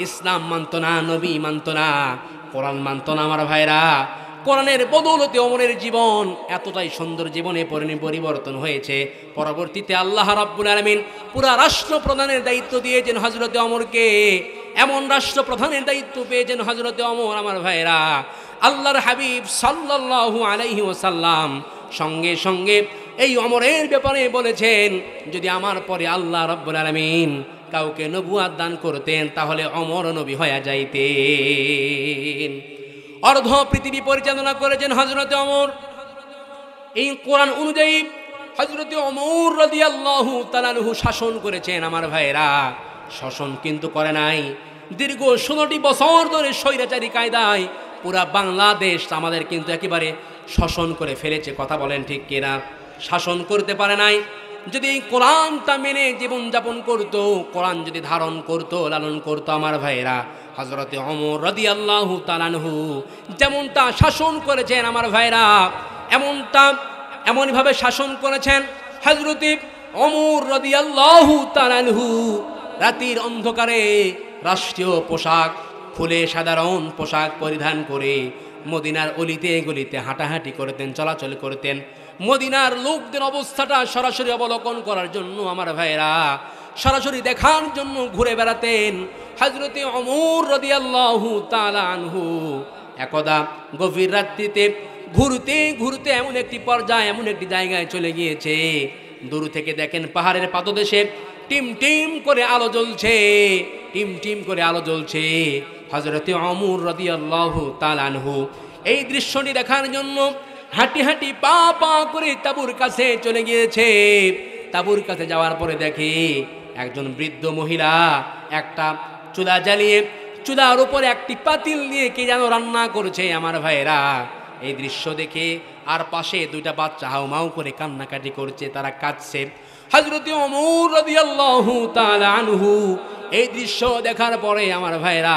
ইসলাম মানত না, নবী মানত না, কোরআন মানত না। আমার ভাইরা, কোরআনের বদৌলতে ওমরের জীবন এতটাই সুন্দর জীবনে পরিবর্তন হয়েছে। পরবর্তীতে আল্লাহ রাব্বুল আলামিন পুরা রাষ্ট্রপ্রধানের দায়িত্ব দিয়েছেন হযরতে ওমরকে। এমন রাষ্ট্রপ্রধানের দায়িত্ব পেয়েছেন হযরতে ওমর। আমার ভাইরা, আল্লাহর হাবিব সাল্লাল্লাহু আলাইহি ওয়াসাল্লাম সঙ্গে সঙ্গে এই ওমরের ব্যাপারে বলেছেন, যদি আমার পরে আল্লাহ রাব্বুল আলামিন কাউকে নবুয়ত দান করতেন তাহলে ওমর নবী হয়ে যাইতেন। অর্ধ পৃথিবী পরিচালনা করেছেন হযরতে ওমর। এই কোরআন অনুযায়ী হযরতে ওমর রাদিয়াল্লাহু তাআলা আনহু শাসন করেছেন। আমার ভাইরা, শাসন কিন্তু করে নাই দীর্ঘ 16টি বছর ধরে স্বৈরাচারী কায়দায় পুরা বাংলাদেশ আমাদের কিন্তু একেবারে শাসন করে ফেলেছে। কথা বলেন ঠিক কিনা? শাসন করতে পারে নাই। যদি এই কোরআনটা মেনে জীবনযাপন করত, কোরআন যদি ধারণ করত, লালন করত, আমার ভাইরা, হযরতে ওমর রাদিয়াল্লাহু তাআলা আনহু যেমনটা শাসন করেছেন আমার ভাইরা, এমনভাবে শাসন করেছেন হযরতে ওমর রাদিয়াল্লাহু তাআলা আনহু রাতের অন্ধকারে রাষ্ট্রীয় পোশাক খুলে সাধারণ পোশাক পরিধান করে মদিনার অলিতে গলিতে হাঁটাহাঁটি করতেন, চলাচল করতেন। মদিনার লোকদের অবস্থাটা সরাসরি অবলোকন করার জন্য আমার ভাইরা, সরাসরি দেখার জন্য ঘুরে বেড়াতেন হযরতে ওমর রাদিয়াল্লাহু তাআলা আনহু। একদা গভীর রাত্রিতে ঘুরতে ঘুরতে এমন একটি পর্যায়ে, এমন একটি জায়গায় চলে গিয়েছে, দূর থেকে দেখেন পাহাড়ের পাদদেশে টিম টিম করে আলো জ্বলছে, টিম টিম করে আলো জ্বলছে। হযরতে ওমর রাদিয়াল্লাহু তাআলা আনহু এই দৃশ্যটি দেখার জন্য হাঁটি হাঁটি পা পা করে তাঁবুর কাছে চলে গিয়েছে। তাঁবুর কাছে যাওয়ার পরে দেখে একজন বৃদ্ধ মহিলা একটা চুলা জ্বালিয়ে চুলার উপরে একটি পাতিল নিয়ে কে যেন রান্না করছে। আমার ভাইরা, এই দৃশ্য দেখে আর পাশে দুইটা বাচ্চা হাউমাউ করে কান্নাকাটি করছে, তারা কাঁদছে। হযরতে ওমর রাদিয়াল্লাহু তাআলা আনহু এই দৃশ্য দেখার পরে আমার ভাইরা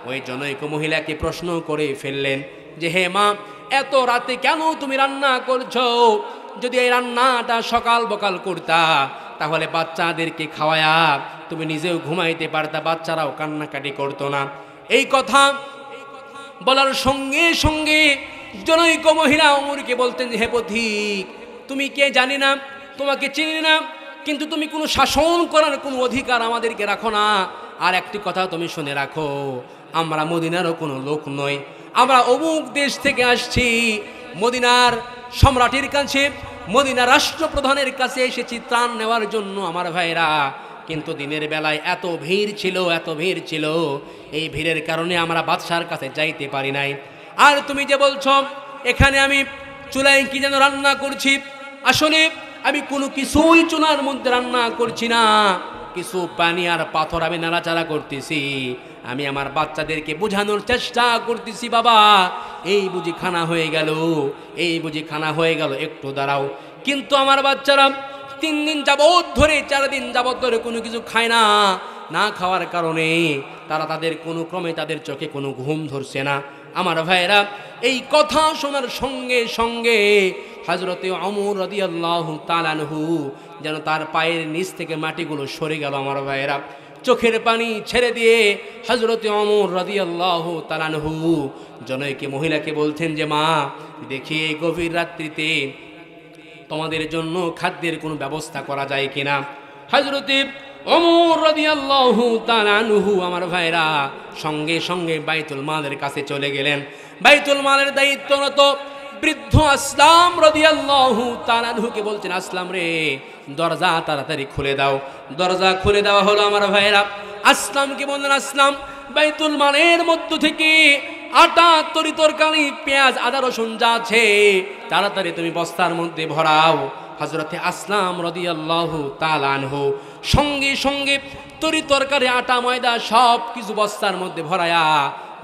ওই জনৈক মহিলাকে প্রশ্ন করে ফেললেন যে, হে মা, এত রাতে কেন তুমি রান্না করছো? যদি এই রান্নাটা সকাল বকাল করতা তাহলে বাচ্চাদেরকে খাওয়ায়া তুমি নিজেও ঘুমাইতে পারতা, বাচ্চারাও কান্নাকাটি করতো না। এই কথা বলার সঙ্গে সঙ্গে জনৈক মহিলা ওমরকে বলতেন, হে পথিক, তুমি কে জানি না, তোমাকে চিনি না, কিন্তু তুমি কোনো শাসন করার কোনো অধিকার আমাদেরকে রাখো না। আর একটি কথা তুমি শুনে রাখো, আমরা মদিনারও কোনো লোক নই, আমরা অমুক দেশ থেকে আসছি, মদিনার সম্রাটের কাছে, মদিনার রাষ্ট্রপ্রধানের কাছে এসেছি ত্রাণ নেওয়ার জন্য। আমার ভাইরা, কিন্তু দিনের বেলায় এত ভিড় ছিল, এত ভিড় ছিল, এই ভিড়ের কারণে আমরা বাদশার কাছে যাইতে পারি নাই। আর তুমি যে বলছো এখানে আমি চুলায় কি যেন রান্না করছি, আসলে আমি কোনো কিছুই চুলার মধ্যে রান্না করছি না, কিছু পানি আর পাথর আমি নাড়াচাড়া করতেছি। আমি আমার বাচ্চাদেরকে বোঝানোর চেষ্টা করতেছি, বাবা এই বুঝি খানা হয়ে গেল, এই বুঝি খানা হয়ে গেল, একটু দাঁড়াও। কিন্তু আমার বাচ্চারা 3 দিন যাবৎ ধরে, 4 দিন যাবৎ ধরে কোনো কিছু খায় না। না খাওয়ার কারণে তারা তাদের কোনো ক্রমে তাদের চোখে কোনো ঘুম ধরছে না। আমার ভাইয়েরা, এই কথা শোনার সঙ্গে সঙ্গে হযরতে ওমর রাদিয়াল্লাহু তাআলা আনহু যেন তার পায়ের নিচ থেকে মাটিগুলো সরে গেল। আমার ভাইয়েরা, চোখের পানি ছেড়ে দিয়ে হযরতে ওমর রাদিয়াল্লাহু তাআলা আনহু জনৈক মহিলাকে বলছেন যে, মা দেখি এই গভীর রাত্রিতে তোমাদের জন্য খাদ্যের কোনো ব্যবস্থা করা যায় কিনা। হযরতে ওমর রাদিয়াল্লাহু তাআলা আনহু আমার ভাইরা সঙ্গে সঙ্গে বাইতুল মালের কাছে চলে গেলেন। বাইতুল মালের দায়িত্বরত বৃদ্ধ আসলাম রাদিয়াল্লাহু তাআলা আনহুকে বলছেন, আসলাম রে, দরজা তাড়াতাড়ি খুলে দাও। দরজা খুলে দেওয়া হলো। আমার ভাইরা আসলামকে বললেন, আসলাম বাইতুল মালের মধ্য থেকে আটা, তরি তরকারি, পেঁয়াজ, আদা, রসুন যা আছে তাড়াতাড়ি তুমি বস্তার মধ্যে ভরাও। হযরতে আসলাম রাদিয়াল্লাহু তাআলা আনহু সঙ্গে সঙ্গে তরি তরকারি, আটা, ময়দা সব কিছু বস্তার মধ্যে ভরায়া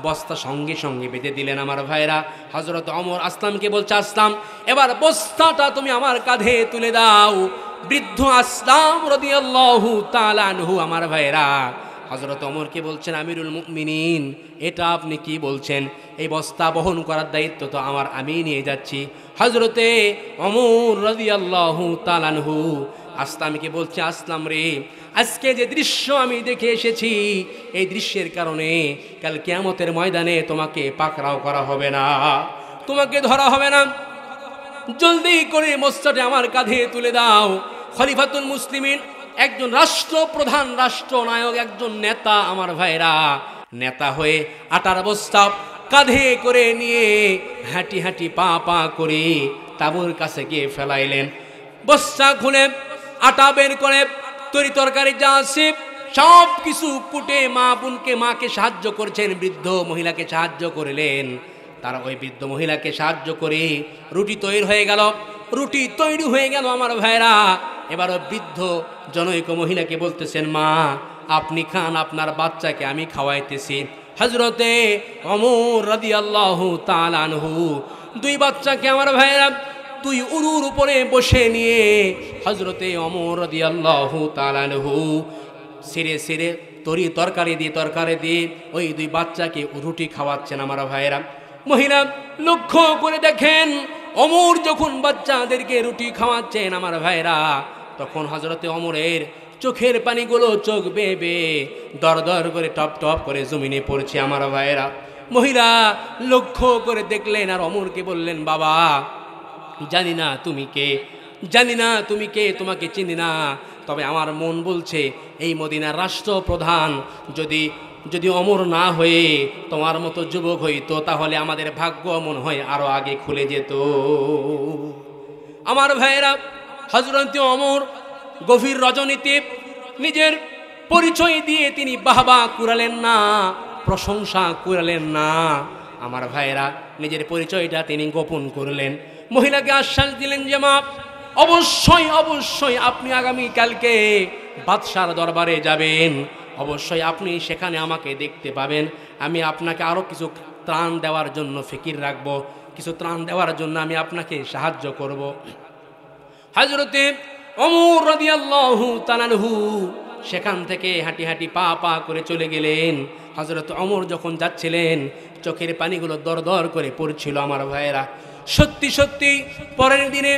বস্তা সঙ্গে সঙ্গে বেঁধে দিলেন। আমার ভাইরা হযরত ওমর আসলামকে বলছে, আসলাম এবার বস্তাটা তুমি আমার কাঁধে তুলে দাও। বৃদ্ধ আসলাম রাদিয়াল্লাহু তাআলা আনহু আমার ভাইরা হযরত ওমরকে বলছেন, আমিরুল মুমিনিন, এটা আপনি কি বলছেন? এই বস্তা বহন করার দায়িত্ব তো আমার, আমি নিয়ে যাচ্ছি। হযরতে ওমর রাদিয়াল্লাহু তাআলা আনহু আসলামকে বলছে, আসলাম রে, আজকে যে দৃশ্য আমি দেখে এসেছি, এই দৃশ্যের কারণে কাল কিয়ামতের ময়দানে তোমাকে পাকড়াও করা হবে না, তোমাকে ধরা হবে না। জলদি করে বস্তাটা আমার কাঁধে তুলে দাও। খলিফাতুল মুসলিমিন, একজন রাষ্ট্রপ্রধান, রাষ্ট্রনায়ক, একজন নেতা আমার ভাইরা, নেতা হয়ে আটার বস্তা কাঁধে করে নিয়ে হাঁটি হাঁটি পা পা করে তাঁবুর কাছে গিয়ে ফেলাইলেন। বস্তা খুলে আটা বের করে তরি তরকারি যা আছে সব কিছু কুটে মা বোনকে, মাকে সাহায্য করছেন, বৃদ্ধ মহিলাকে সাহায্য করলেন। তারা ওই বৃদ্ধ মহিলাকে সাহায্য করে রুটি তৈরি হয়ে গেল, রুটি তৈরি হয়ে গেল আমার ভাইরা। এবার ওই বৃদ্ধ জনৈক মহিলাকে বলতেছেন, মা আপনি খান, আপনার বাচ্চাকে আমি খাওয়াইতেছি। হযরতে ওমর রাদিয়াল্লাহু তাআলা আনহু দুই বাচ্চাকে আমার ভাইরা দুই উরুর উপরে বসে নিয়ে হযরতে ওমর রাদিয়াল্লাহু তাআলা আনহু সিরে সিরে তরকারি দিয়ে ওই দুই বাচ্চাকে রুটি খাওয়াচ্ছেন আমার ভাইরা। মহিলা লক্ষ্য করে দেখেন, ওমর যখন বাচ্চাদেরকে রুটি খাওয়াচ্ছেন আমার ভাইরা, তখন হযরতে ওমরের চোখের পানিগুলো চোখ বেয়ে বেয়ে দর দর করে টপ টপ করে জমিনে পড়ছে আমার ভাইরা। মহিলা লক্ষ্য করে দেখলেন আর ওমরকে বললেন, বাবা জানি না তুমি কে, তোমাকে চিনি না, তবে আমার মন বলছে এই মদিনার রাষ্ট্রপ্রধান যদি ওমর না হয়ে তোমার মতো যুবক হইতো, তাহলে আমাদের ভাগ্য মনে হয় আরো আগে খুলে যেত। আমার ভাইয়েরা, হযরত ওমর গভীর রজনীতে নিজের পরিচয় দিয়ে তিনি বাহবা কুড়ালেন না, প্রশংসা কুড়ালেন না। আমার ভাইয়েরা, নিজের পরিচয়টা তিনি গোপন করলেন। মহিলাকে আশ্বাস দিলেন যে মা, অবশ্যই আপনি আগামীকালকে বাদশার দরবারে যাবেন, অবশ্যই আপনি সেখানে আমাকে দেখতে পাবেন। আমি আপনাকে আরো কিছু ত্রাণ দেওয়ার জন্য ফিকির রাখবো, কিছু ত্রাণ দেওয়ার জন্য আমি আপনাকে সাহায্য করব। হযরতে ওমর রাদিয়াল্লাহু তাআলা আনহু সেখান থেকে হাঁটি হাঁটি পা পা করে চলে গেলেন। হযরত ওমর যখন যাচ্ছিলেন, চোখের পানিগুলো দর দর করে পড়ছিল আমার ভাইয়েরা। সত্যি সত্যি পরের দিনে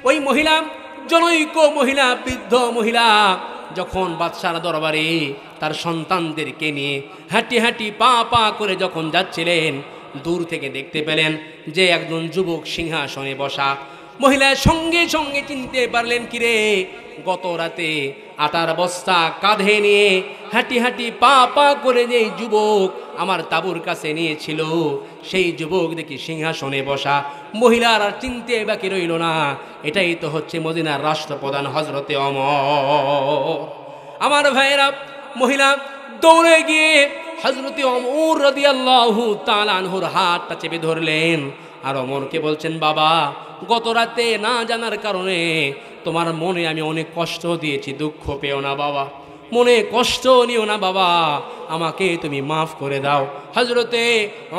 ওই মহিলা, জনৈক মহিলা, বৃদ্ধ মহিলা যখন বাদশার দরবারে তার সন্তানদেরকে নিয়ে হাঁটি হাঁটি পা পা করে যখন যাচ্ছিলেন, দূর থেকে দেখতে পেলেন যে একজন যুবক সিংহাসনে বসা। মহিলা সঙ্গে সঙ্গে চিনতে পারলেন, কিরে, গত রাতে আটার বস্তা কাঁধে নিয়ে হাঁটি হাঁটি পা পা করে যে যুবক আমার তাঁবুর কাছে নিয়েছিল, সেই যুবক দেখি সিংহাসনে বসা। মহিলার আর চিনতে বাকি রইল না, এটাই তো হচ্ছে মদিনার রাষ্ট্রপ্রধান হযরতে ওমর। আমার ভাইয়েরা, মহিলা দৌড়ে গিয়ে হযরতে ওমর রাদিয়াল্লাহু তাআলা আনহুর হাতটা চেপে ধরলেন আর ওমরকে বলছেন, বাবা গত রাতে না জানার কারণে তোমার মনে আমি অনেক কষ্ট দিয়েছি, দুঃখ পেও না বাবা, মনে কষ্ট নিও না বাবা, আমাকে তুমি মাফ করে দাও। হযরতে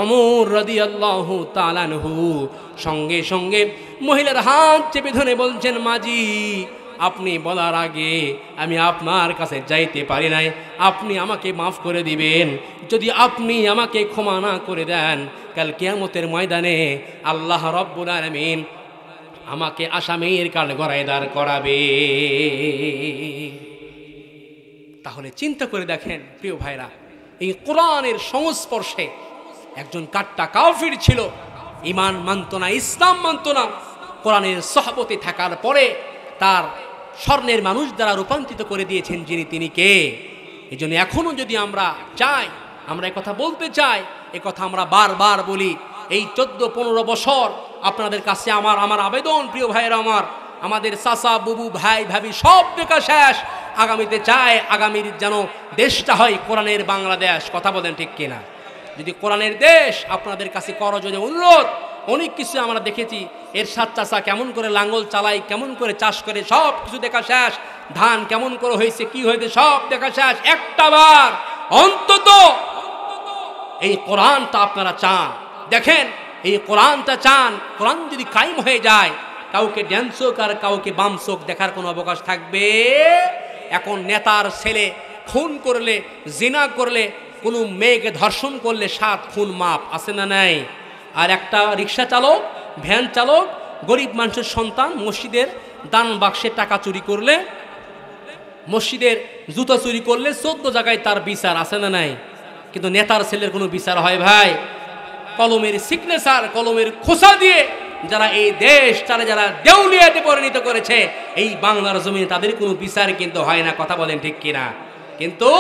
ওমর রাদিয়াল্লাহু তাআলা আনহু সঙ্গে সঙ্গে মহিলার হাত চেপে ধরে বলছেন, মাজি আপনি বলার আগে আমি আপনার কাছে যাইতে পারি নাই, আপনি আমাকে মাফ করে দিবেন। যদি আপনি আমাকে ক্ষমা না করে দেন, কাল কিয়ামতের ময়দানে আল্লাহ রাব্বুল আলামিন আমাকে আসামির কাঠগড়ায় দাঁড় করাবে। তাহলে চিন্তা করে দেখেন প্রিয় ভাইরা, এই কোরআনের সংস্পর্শে একজন কাট্টা কাফির ছিল, ঈমান মানত না, ইসলাম মানত না। কোরআনের সহবতে থাকার পরে তার স্বর্ণের মানুষ দ্বারা রূপান্তরিত করে দিয়েছেন যিনি, তিনি কে? এই জন্য এখনো যদি আমরা চাই, আমরা একথা বলতে চাই, একথা আমরা বারবার বলি। এই 14-15 বছর আপনাদের কাছে আমার আবেদন, প্রিয় ভাইয়েরা আমার, আমাদের চাচা বুবু ভাই ভাবি সব দেখা শেষ। আগামীতে চাই আগামীর যেন দেশটা হয় কোরআনের বাংলাদেশ। কথা বলেন ঠিক কিনা? যদি কোরআনের দেশ, আপনাদের কাছে করজোড়ে অনুরোধ, অনেক কিছু আমরা দেখেছি, এরশাদ চাচা কেমন করে লাঙ্গল চালায়, কেমন করে চাষ করে, সব কিছু দেখা শেষ। ধান কেমন করে হয়েছে, কি হয়েছে, সব দেখা শেষ। একটা বার অন্তত এই কোরআনটা আপনারা চান, দেখেন এই কোরআনটা চান। কোরআন যদি কায়েম হয়ে যায়, কাউকে ড্যান্সক আর কাউকে বামসক দেখার কোনো অবকাশ থাকবে? এখন নেতার ছেলে খুন করলে, জিনা করলে, কোনো মেয়েকে ধর্ষণ করলে 7 খুন মাপ, আছে না নাই? আর একটা রিক্সা চালক, ভ্যান চালক, গরিব মানুষের সন্তান মসজিদের দান বাক্সে টাকা চুরি করলে, মসজিদের জুতা চুরি করলে 14 জায়গায় তার বিচার, আছে না নাই? কিন্তু নেতার ছেলের কোনো বিচার হয় ভাই? কলমের সিগনেচার, কলমের খোসা দিয়ে যারা এই দেশ যারা দেউলিয়াতে পরিণত করেছে এই বাংলার জমিনে, তাদের কোনো বিচার কিন্তু হয় না। কথা বলেন ঠিক কিনা? কিন্তু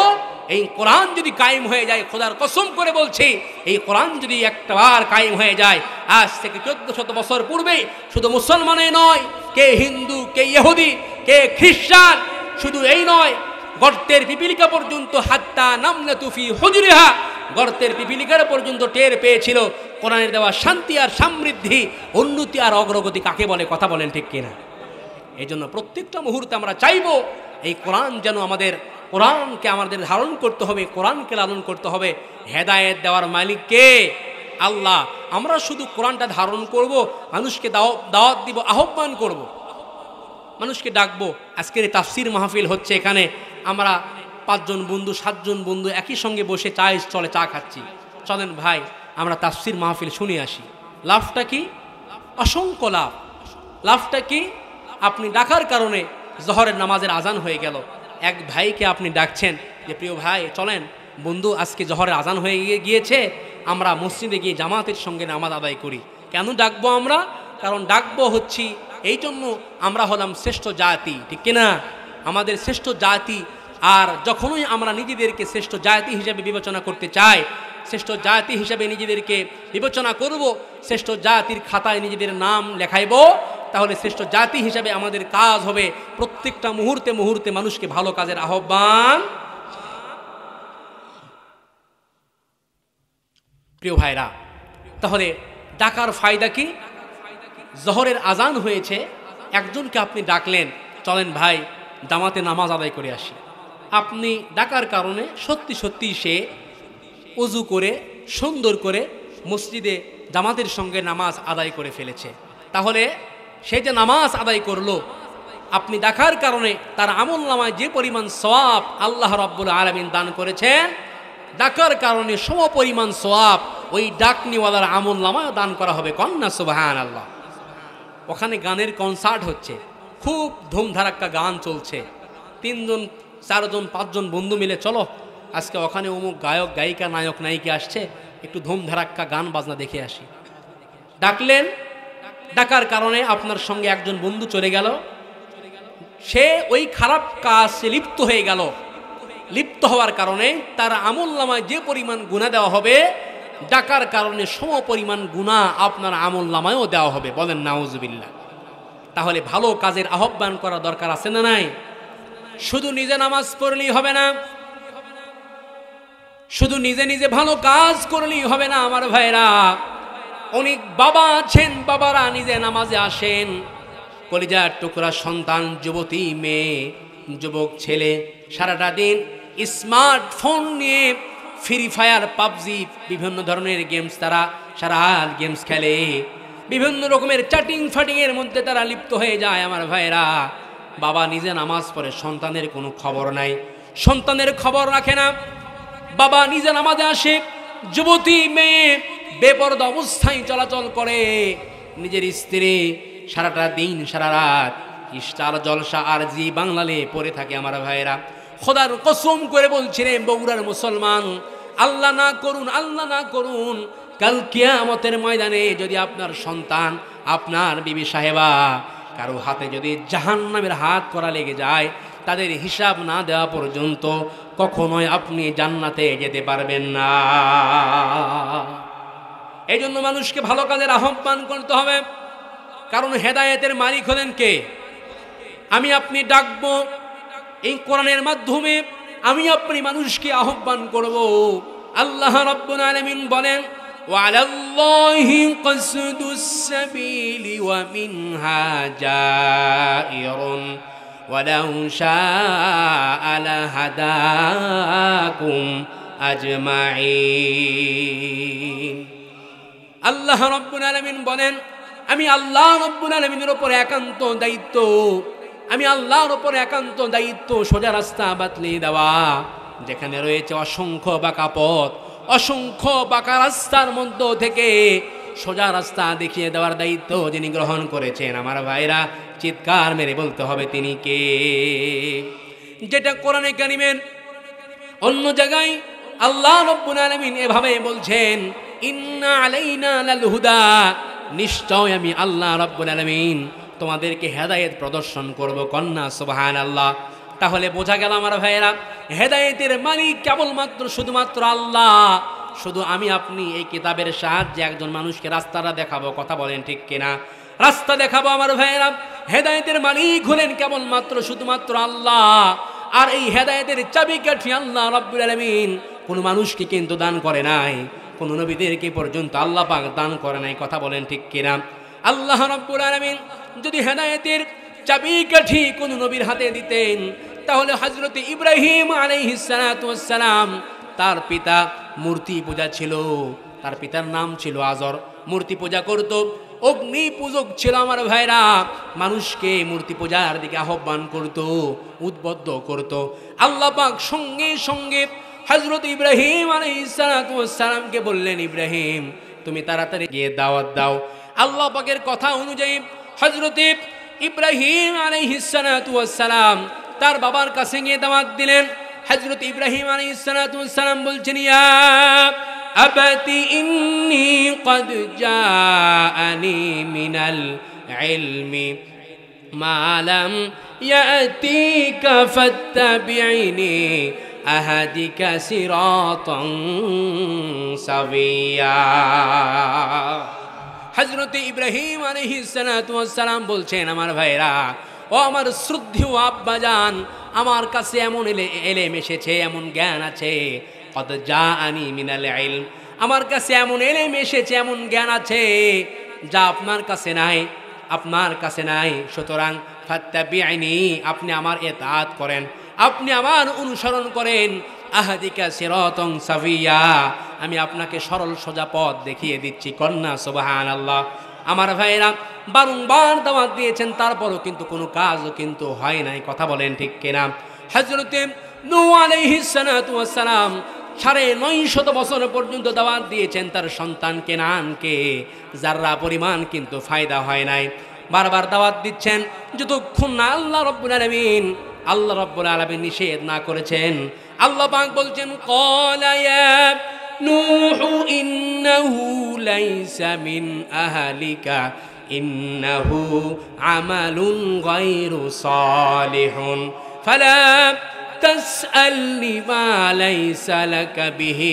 এই কোরআন যদি কায়েম হয়ে যায়, খোদার কসম করে বলছি, এই কোরআন যদি একটাবার কায়েম হয়ে যায়, আজ থেকে 1400 বছর পূর্বে শুধু মুসলমানে নয়, কে হিন্দু, কে ইহুদি, কে খ্রিস্টান, শুধু এই নয়, গর্তের পিপিলিকা পর্যন্ত, হাত্তা নামনাতু ফি হুজরিহা, গর্তের পিপিলিকার পর্যন্ত টের পেয়েছিল কোরআনের দেওয়া শান্তি আর সমৃদ্ধি, উন্নতি আর অগ্রগতি কাকে বলে। কথা বলেন ঠিক কিনা? এই জন্য প্রত্যেকটা মুহূর্তে আমরা চাইবো এই কোরআন যেন আমাদের, কোরআনকে আমাদের ধারণ করতে হবে, কোরআনকে লালন করতে হবে। হেদায়েত দেওয়ার মালিক কে? আল্লাহ। আমরা শুধু কোরআনটা ধারণ করব, মানুষকে দাওয়াত দিব, আহ্বান করব, মানুষকে ডাকবো। আজকের এই তাফসির মাহফিল হচ্ছে, এখানে আমরা 5 জন বন্ধু, 7 জন বন্ধু একই সঙ্গে বসে চা খাচ্ছি। চলেন ভাই আমরা তাফসির মাহফিল শুনে আসি। লাভটা কি? অসংখ্য লাভ। লাভটা কি? আপনি ডাকার কারণে জোহরের নামাজের আজান হয়ে গেল, এক ভাইকে আপনি ডাকছেন যে প্রিয় ভাই চলেন বন্ধু, আজকে জোহরের আজান হয়ে গিয়েছে, আমরা মসজিদে গিয়ে জামাতের সঙ্গে নামাজ আদায় করি। কেন ডাকবো আমরা? কারণ ডাকবো হচ্ছি এই জন্য, আমরা হলাম শ্রেষ্ঠ জাতি, ঠিক কিনা? আমাদের শ্রেষ্ঠ জাতি। আর যখনই আমরা নিজেদেরকে শ্রেষ্ঠ জাতি হিসেবে বিবেচনা করতে চাই, শ্রেষ্ঠ জাতি হিসেবে নিজেদেরকে বিবেচনা করব, শ্রেষ্ঠ জাতির খাতায় নিজেদের নাম লেখাইব, তাহলে শ্রেষ্ঠ জাতি হিসেবে আমাদের কাজ হবে প্রত্যেকটা মুহূর্তে মুহূর্তে মানুষকে ভালো কাজের আহ্বান। প্রিয় ভাইরা, তাহলে ডাকার ফায়দা কি? জোহরের আজান হয়েছে, একজনকে আপনি ডাকলেন, চলেন ভাই জামাতে নামাজ আদায় করে আসি। আপনি ডাকার কারণে সত্যি সত্যি সে ওযু করে সুন্দর করে মসজিদে জামাতের সঙ্গে নামাজ আদায় করে ফেলেছে। তাহলে সে যে নামাজ আদায় করলো, আপনি ডাকার কারণে তার আমলনামায় যে পরিমাণ সওয়াব আল্লাহ রাব্বুল আলামিন দান করেছেন, ডাকার কারণে সমপরিমাণ সওয়াব ওই ডাকনিওয়ালার আমলনামায় দান করা হবে। কন্যা সুবহানাল্লাহ। ওখানে গানের কনসার্ট হচ্ছে, খুব ধুমধারাক্কা গান চলছে, 3 জন 4 জন 5 জন বন্ধু মিলে চলো আজকে ওখানে অমুক গায়ক গায়িকা নায়ক নায়িকা আসছে, একটু ধুমধারাক্কা গান বাজনা দেখে আসি। ডাকলেন, ডাকার কারণে আপনার সঙ্গে একজন বন্ধু চলে গেল, সে ওই খারাপ কাজে লিপ্ত হয়ে গেল। লিপ্ত হওয়ার কারণে তার আমলনামায় যে পরিমাণ গুনাহ দেওয়া হবে, ডাকার কারণে সমপরিমাণ গুনাহ আপনার আমলনামায়ও দেওয়া হবে। বলেন নাউজুবিল্লাহ। তাহলে ভালো কাজের আহ্বান করা দরকার আছে না নাই? শুধু নিজে নামাজ পড়লেই হবে না, শুধু নিজে নিজে ভালো কাজ করলেই হবে না আমার ভাইরা। অনেক বাবা আছেন, বাবারা নিজে নামাজে আসেন, কলিজার টুকরা সন্তান, যুবতী মেয়ে, যুবক ছেলে সারাটা দিন স্মার্টফোন নিয়ে ফ্রি ফায়ার, পাবজি, বিভিন্ন ধরনের গেমস, তারা সারা গেমস খেলে, বিভিন্ন রকমের চ্যাটিং ফাটিংয়ের মধ্যে তারা লিপ্ত হয়ে যায় আমার ভাইরা। বাবা নিজে নামাজ পড়ে, সন্তানের কোনো খবর নাই, সন্তানের খবর রাখে না। বাবা নিজে নামাজে আসে, যুবতী মেয়ে বেপরদা অবস্থায় চলাচল করে, নিজের স্ত্রী সারাটা দিন সারা রাত স্টার জলসা আর জি বাংলালে পড়ে থাকে আমার ভাইরা। খোদার কসম করে বলছি রে বগুড়ার মুসলমান, আল্লাহ না করুন, আল্লাহ না করুন, কাল কিয়ামতের ময়দানে যদি আপনার সন্তান, আপনার বিবি সাহেবা কারো হাতে যদি জাহান্নামের হাত করা লেগে যায়, তাদের হিসাব না দেওয়া পর্যন্ত কখনোই আপনি জান্নাতে যেতে পারবেন না। এই জন্য মানুষকে ভালো কাজের আহ্বান করতে হবে, কারণ হেদায়েতের মালিক হলেন কে? আমি আপনি ডাকবো, এই কোরআনের মাধ্যমে আমি আপনি মানুষকে আহ্বান করব। আল্লাহ রাব্বুল আলামিন বলেন, ওয়ালাল্লাহি কসদুস সাবিলি ওয়া মিনহা জাইরুন ওয়ালাউ শাআ লাহাদাকুম আজমাইন। আল্লাহ রাব্বুল আলামিন বলেন, আমি আল্লাহ রাব্বুল আলামিনের উপর একান্ত দায়িত্ব, আমি আল্লাহর উপর একান্ত দায়িত্ব সোজা রাস্তা বাতলিয়ে দেওয়া। যেখানে রয়েছে অসংখ্য বাঁকা পথ, অসংখ্য বাঁকা রাস্তার মধ্য থেকে সোজা রাস্তা দেখিয়ে দেওয়ার দায়িত্ব যিনি গ্রহণ করেছেন, আমার ভাইরা চিৎকার মেরে বলতে হবে তিনি কে? যেটা কোরআনে কারিমের অন্য জায়গায় আল্লাহ রাব্বুল আলামিন এভাবে বলছেন, ইন্না আলাইনা লাল হুদা, নিশ্চয় আমি আল্লাহ রাব্বুল আলামিন তোমাদেরকে হেদায়েত প্রদর্শন করব। কন্যা সুবহানাল্লাহ। তাহলে বোঝা গেল আমার ভাইয়েরা, হেদায়েতের মালিক কেবলমাত্র শুধুমাত্র আল্লাহ। শুধু আমি আপনি এই কিতাবের সাহায্যে একজন মানুষকে রাস্তাটা দেখাবো, কথা বলেন ঠিক কিনা? রাস্তা দেখাবো আমার ভাইয়েরা। হেদায়েতের মালিক হলেন কেবলমাত্র শুধুমাত্র আল্লাহ। আর এই হেদায়েতের চাবিকাঠি আল্লাহ রাব্বুল আলামিন কোনো মানুষকে কিন্তু দান করে নাই, কোন নবীদেরকে পর্যন্ত আল্লাহ পাক দান করে নাই, কথা বলেন ঠিক কিনা? আল্লাহ রাব্বুল আলামিন যদি হেদায়েতের চাবিকাঠি কোন নবীর হাতে দিতেন, তাহলে হযরত ইব্রাহিম আলাইহিস সালাতু ওয়াস সালাম, তার পিতা মূর্তি পূজা ছিল, তার পিতার নাম ছিল আজর, মূর্তি পূজা করত, অগ্নি পূজক ছিল আমার ভাইরা, মানুষকে মূর্তি পূজার দিকে আহ্বান করত, উদ্বুদ্ধ করত। আল্লাহ পাক সঙ্গে সঙ্গে হযরত ইব্রাহিম আলাইহিস সালাতু ওয়াস সালামকে বললেন, ইব্রাহিম তুমি তাড়াতাড়ি গিয়ে দাওয়াত দাও। আল্লাহ পাকের কথা অনুযায়ী হযরত ইব্রাহিম আলাইহিস সালাতু ওয়াস সালাম তার বাবার কাছে গিয়ে দাওয়াত দিলেন। হযরত ইব্রাহিম আলাইহিস সালাতু ওয়াস সালাম বলছেন, ইয়া আবাতি ইন্নী ক্বাদ জাআনি মিনাল ইলমি মা লাম ইয়াতিকা ফাত্তাবি'নি আহাদিকা সিরাতান সাবিয়া। হযরত ইব্রাহিম আলাইহিস সালাতু ওয়াস সালাম বলছেন, আমার ভাইরা ও আমার শ্রদ্ধেয় আব্বাজান, আমার কাছে এমন এলেম এসেছে, এমন জ্ঞান আছে, কদ জাআনি মিনাল ইলম, আমার কাছে এমন এলেম এসেছে, এমন জ্ঞান আছে যা আপনার কাছে নাই, আপনার কাছে নাই। সুতরাং ফাত্তাবি'নি, আপনি আমার ইতাআত করেন, আপনি আমার অনুসরণ করেন, আহাদিকা সিরাতান সাবিয়া, আমি আপনাকে সরল সোজা পথ দেখিয়ে দিচ্ছি। কন্যা সুবহানাল্লাহ। আমার ভাইরা বারংবার দাওয়াত দিয়েছেন, তারপরও কিন্তু কোনো কাজও কিন্তু হয় নাই, কথা বলেন ঠিক কিনা? হযরত নূহ আলাইহিস সালাতু ওয়াস সালাম ৯৫০ বছর পর্যন্ত দাওয়াত দিয়েছেন তার সন্তান কেনানকে, যাররা পরিমাণ কিন্তু ফায়দা হয় নাই। বারবার দাওয়াত দিচ্ছেন, যতক্ষণ না আল্লাহ রাব্বুল আলামিন নিষেধ না করেছেন। আল্লাহ পাক বলছেন, ক্বালা ইয়া নূহু ইন্নাহু লাইসা মিন আহলিকা ইন্নাহু আমালুন গায়রু সালিহুন ফালা তাসআলনি মা লাইসা লাকা বিহি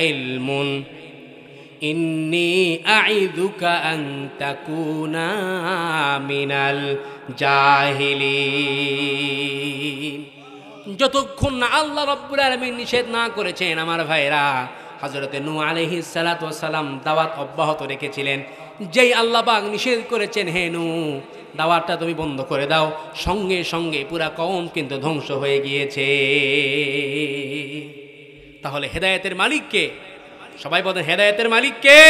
ইলমুন ইন্নী আ'ইযুকা আন তাকুনা মিনাল জাহিলিন। যতক্ষণ না আল্লাহ রাব্বুল আলামিন নিষেধ না করেছেন আমার ভাইরা, হযরত নূহ আলাইহিস সালাতু ওয়াস সালাম দাওয়াত অব্যাহত রেখেছিলেন। যেই আল্লাহ পাক নিষেধ করেছেন, হে নূহ দাওয়াতটা তুমি বন্ধ করে দাও, সঙ্গে সঙ্গে পুরা কওম কিন্তু ধ্বংস হয়ে গিয়েছে। তাহলে হেদায়েতের মালিক কে? সবাই বলেন, হেদায়েতের মালিক কে?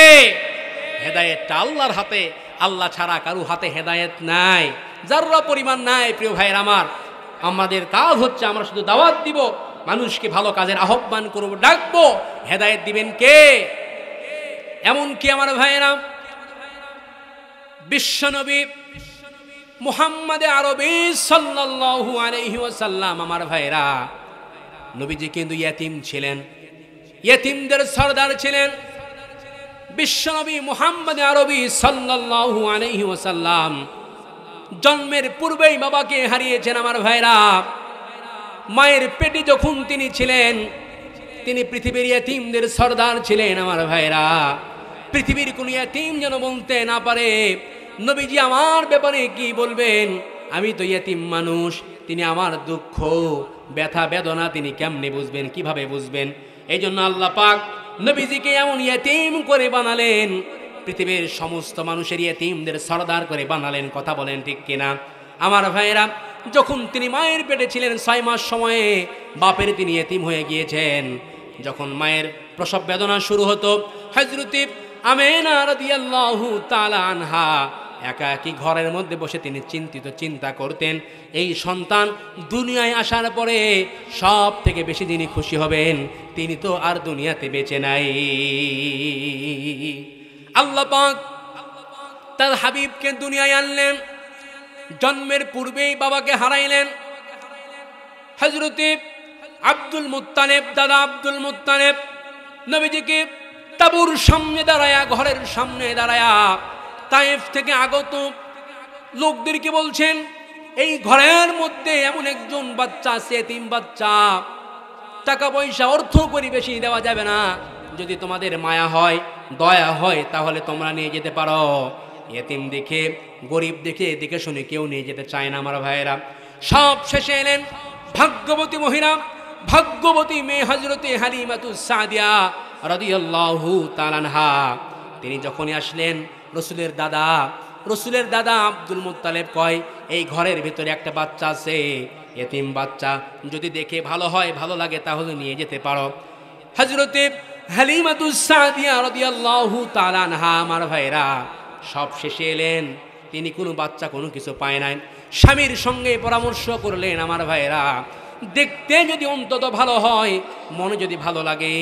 হেদায়েতটা আল্লাহর হাতে, আল্লাহ ছাড়া কারো হাতে হেদায়েত নাই, যাররা পরিমাণ নাই। প্রিয় ভাইয়ের আমার, আমাদের কাজ হচ্ছে আমরা শুধু দাওয়াত দিব, মানুষকে ভালো কাজের আহ্বান করব, ডাকবো। হেদায়েত দিবেন কে? এমনকি আমার ভাইয়েরা বিশ্বনবী মুহাম্মদ আরবি সাল্লাল্লাহু আলাইহি ওয়াসাল্লাম, আমার ভাইয়েরা নবীজি কিন্তু ইয়েতিম ছিলেন, ইয়েতিমদের সরদার ছিলেন। বিশ্বনবী মুহাম্মদ আরবি সাল্লাল্লাহু আলাইহি ওয়াসাল্লাম জন্মের পূর্বেই বাবাকে হারিয়েছেন। আমার ভাইরা মায়ের পেটে যখন তিনি ছিলেন, তিনি পৃথিবীর ইয়েতিমদের সরদার ছিলেন। আমার ভাইরা পৃথিবীর কোন ইয়েতিম যেন বলতে না পারে, নবীজি আমার ব্যাপারে কি বলবেন, আমি তো ইয়েতিম মানুষ, তিনি আমার দুঃখ ব্যথা বেদনা তিনি কেমনে বুঝবেন, কিভাবে বুঝবেন? এই জন্য আল্লাহ পাক নবীজিকে এমন ইয়েতিম করে বানালেন, পৃথিবীর সমস্ত মানুষের ইয়েতিমদের সরদার করে বানালেন। কথা বলেন ঠিক কিনা? আমার ভাইয়েরা যখন তিনি মায়ের পেটে ছিলেন ৬ মাস সময়ে বাপের তিনি ইয়েতিম হয়ে গিয়েছেন। যখন মায়ের প্রসব বেদনা শুরু হতো, হযরত আমিনা রাদিয়াল্লাহু তাআলা আনহা একা একই ঘরের মধ্যে বসে তিনি চিন্তা করতেন এই সন্তান দুনিয়ায় আসার পরে সব থেকে বেশি যিনি খুশি হবেন তিনি তো আর দুনিয়াতে বেঁচে নাই। আল্লাহ পাক তার হাবিবকে দুনিয়ায় আনলেন, জন্মের পূর্বেই বাবাকে হারাইলেন। হযরতে আব্দুল মুত্তালিব, দাদা আব্দুল মুত্তালিব নবীজিকে তাবুর সামনে দাঁড়ায়া, ঘরের সামনে দাঁড়ায়া তায়েফ থেকে আগত লোকদেরকে বলছেন, এই ঘরের মধ্যে এমন একজন বাচ্চা আছে, এতিম বাচ্চা, টাকা পয়সা অর্থ করি বেশি দেওয়া যাবে না, যদি তোমাদের মায়া হয় দয়া হয় তাহলে তোমরা নিয়ে যেতে পারো। এতিম দেখে গরিব দেখে শুনে কেউ নিয়ে যেতে চায় না আমার ভাইয়েরা। সব শেষে এলেন ভাগ্যবতী মহিলা, ভাগ্যবতী মেয়ে হযরতে হালিমাতুস সাদিয়া রাদিয়াল্লাহু তাআলা আনহা। তিনি যখনই আসলেন রসুলের দাদা আব্দুল মুত্তালিব কয়, এই ঘরের ভিতরে একটা বাচ্চা আছে, এতিম বাচ্চা, যদি দেখে ভালো হয় ভালো লাগে তাহলে নিয়ে যেতে পারো। হযরতে হালিমাতুস সাদিয়া রাদিয়াল্লাহু তাআলা আনহা আমার ভাইরা সব শেষে এলেন, তিনি কোনো বাচ্চা কোনো কিছু পায় নাই। স্বামীর সঙ্গে পরামর্শ করলেন, আমার ভাইরা দেখতে যদি অন্তত ভালো হয়, মনে যদি ভালো লাগে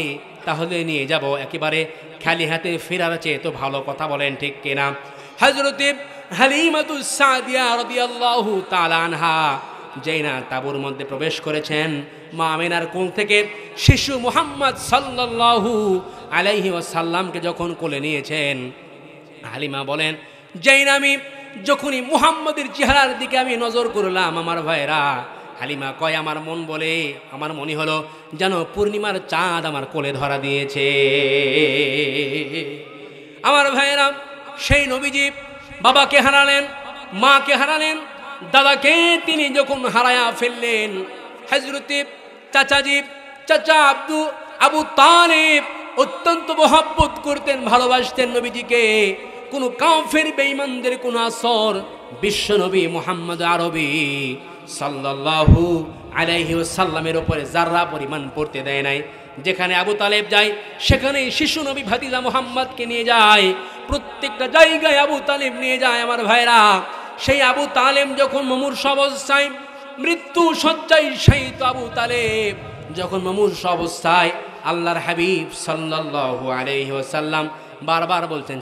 তাহলে নিয়ে যাব, একেবারে খালি হাতে ফেরার চেয়ে তো ভালো, কথা বলেন ঠিক কিনা? হযরতে হালিমাতুস সাদিয়া রাদিয়াল্লাহু তাআলা আনহা যেই না তাঁবুর মধ্যে প্রবেশ করেছেন, মা আমিনার কোল থেকে শিশু মুহাম্মদ সাল্লাল্লাহু আলাইহি ওয়াসাল্লামকে যখন কোলে নিয়েছেন, হালিমা বলেন, যেই না আমি যখনই মুহাম্মদের চেহারার দিকে আমি নজর করলাম, আমার ভাইরা হালিমা কয়, আমার মন বলে, আমার মনে হলো যেন পূর্ণিমার চাঁদ আমার কোলে ধরা দিয়েছে। আমার ভাইরা সেই নবীজি বাবাকে হারালেন, মাকে হারালেন, দাদাকে তিনি যখন হারায়া ফেললেন, হযরতে চাচা আবু তালিব অত্যন্ত মহব্বত করতেন, ভালোবাসতেন নবীজিকে। কোন কাফের বেঈমানদের কোন আসর বিশ্ব নবী মুহাম্মদ আরবি সাল্লাল্লাহু আলাইহি ওয়াসাল্লামের উপরে যারা পরিমাণ পড়তে দেয় নাই। যেখানে আবু তালেব যায় সেখানে শিশু নবী ভাতিজা মুহাম্মদকে নিয়ে যায়, প্রত্যেকটা জায়গায় আবু তালেব নিয়ে যায়। আমার ভাইরা সেই আবু তালেব যখন মুমূর্ষ অবস্থায়, মৃত্যু শয্যায় শায়িত আবু তালেব যখন মুমূর্ষ অবস্থায়, আল্লাহর হাবিব সাল্লাল্লাহু আলাইহি ওয়াসাল্লাম বারবার বলছেন,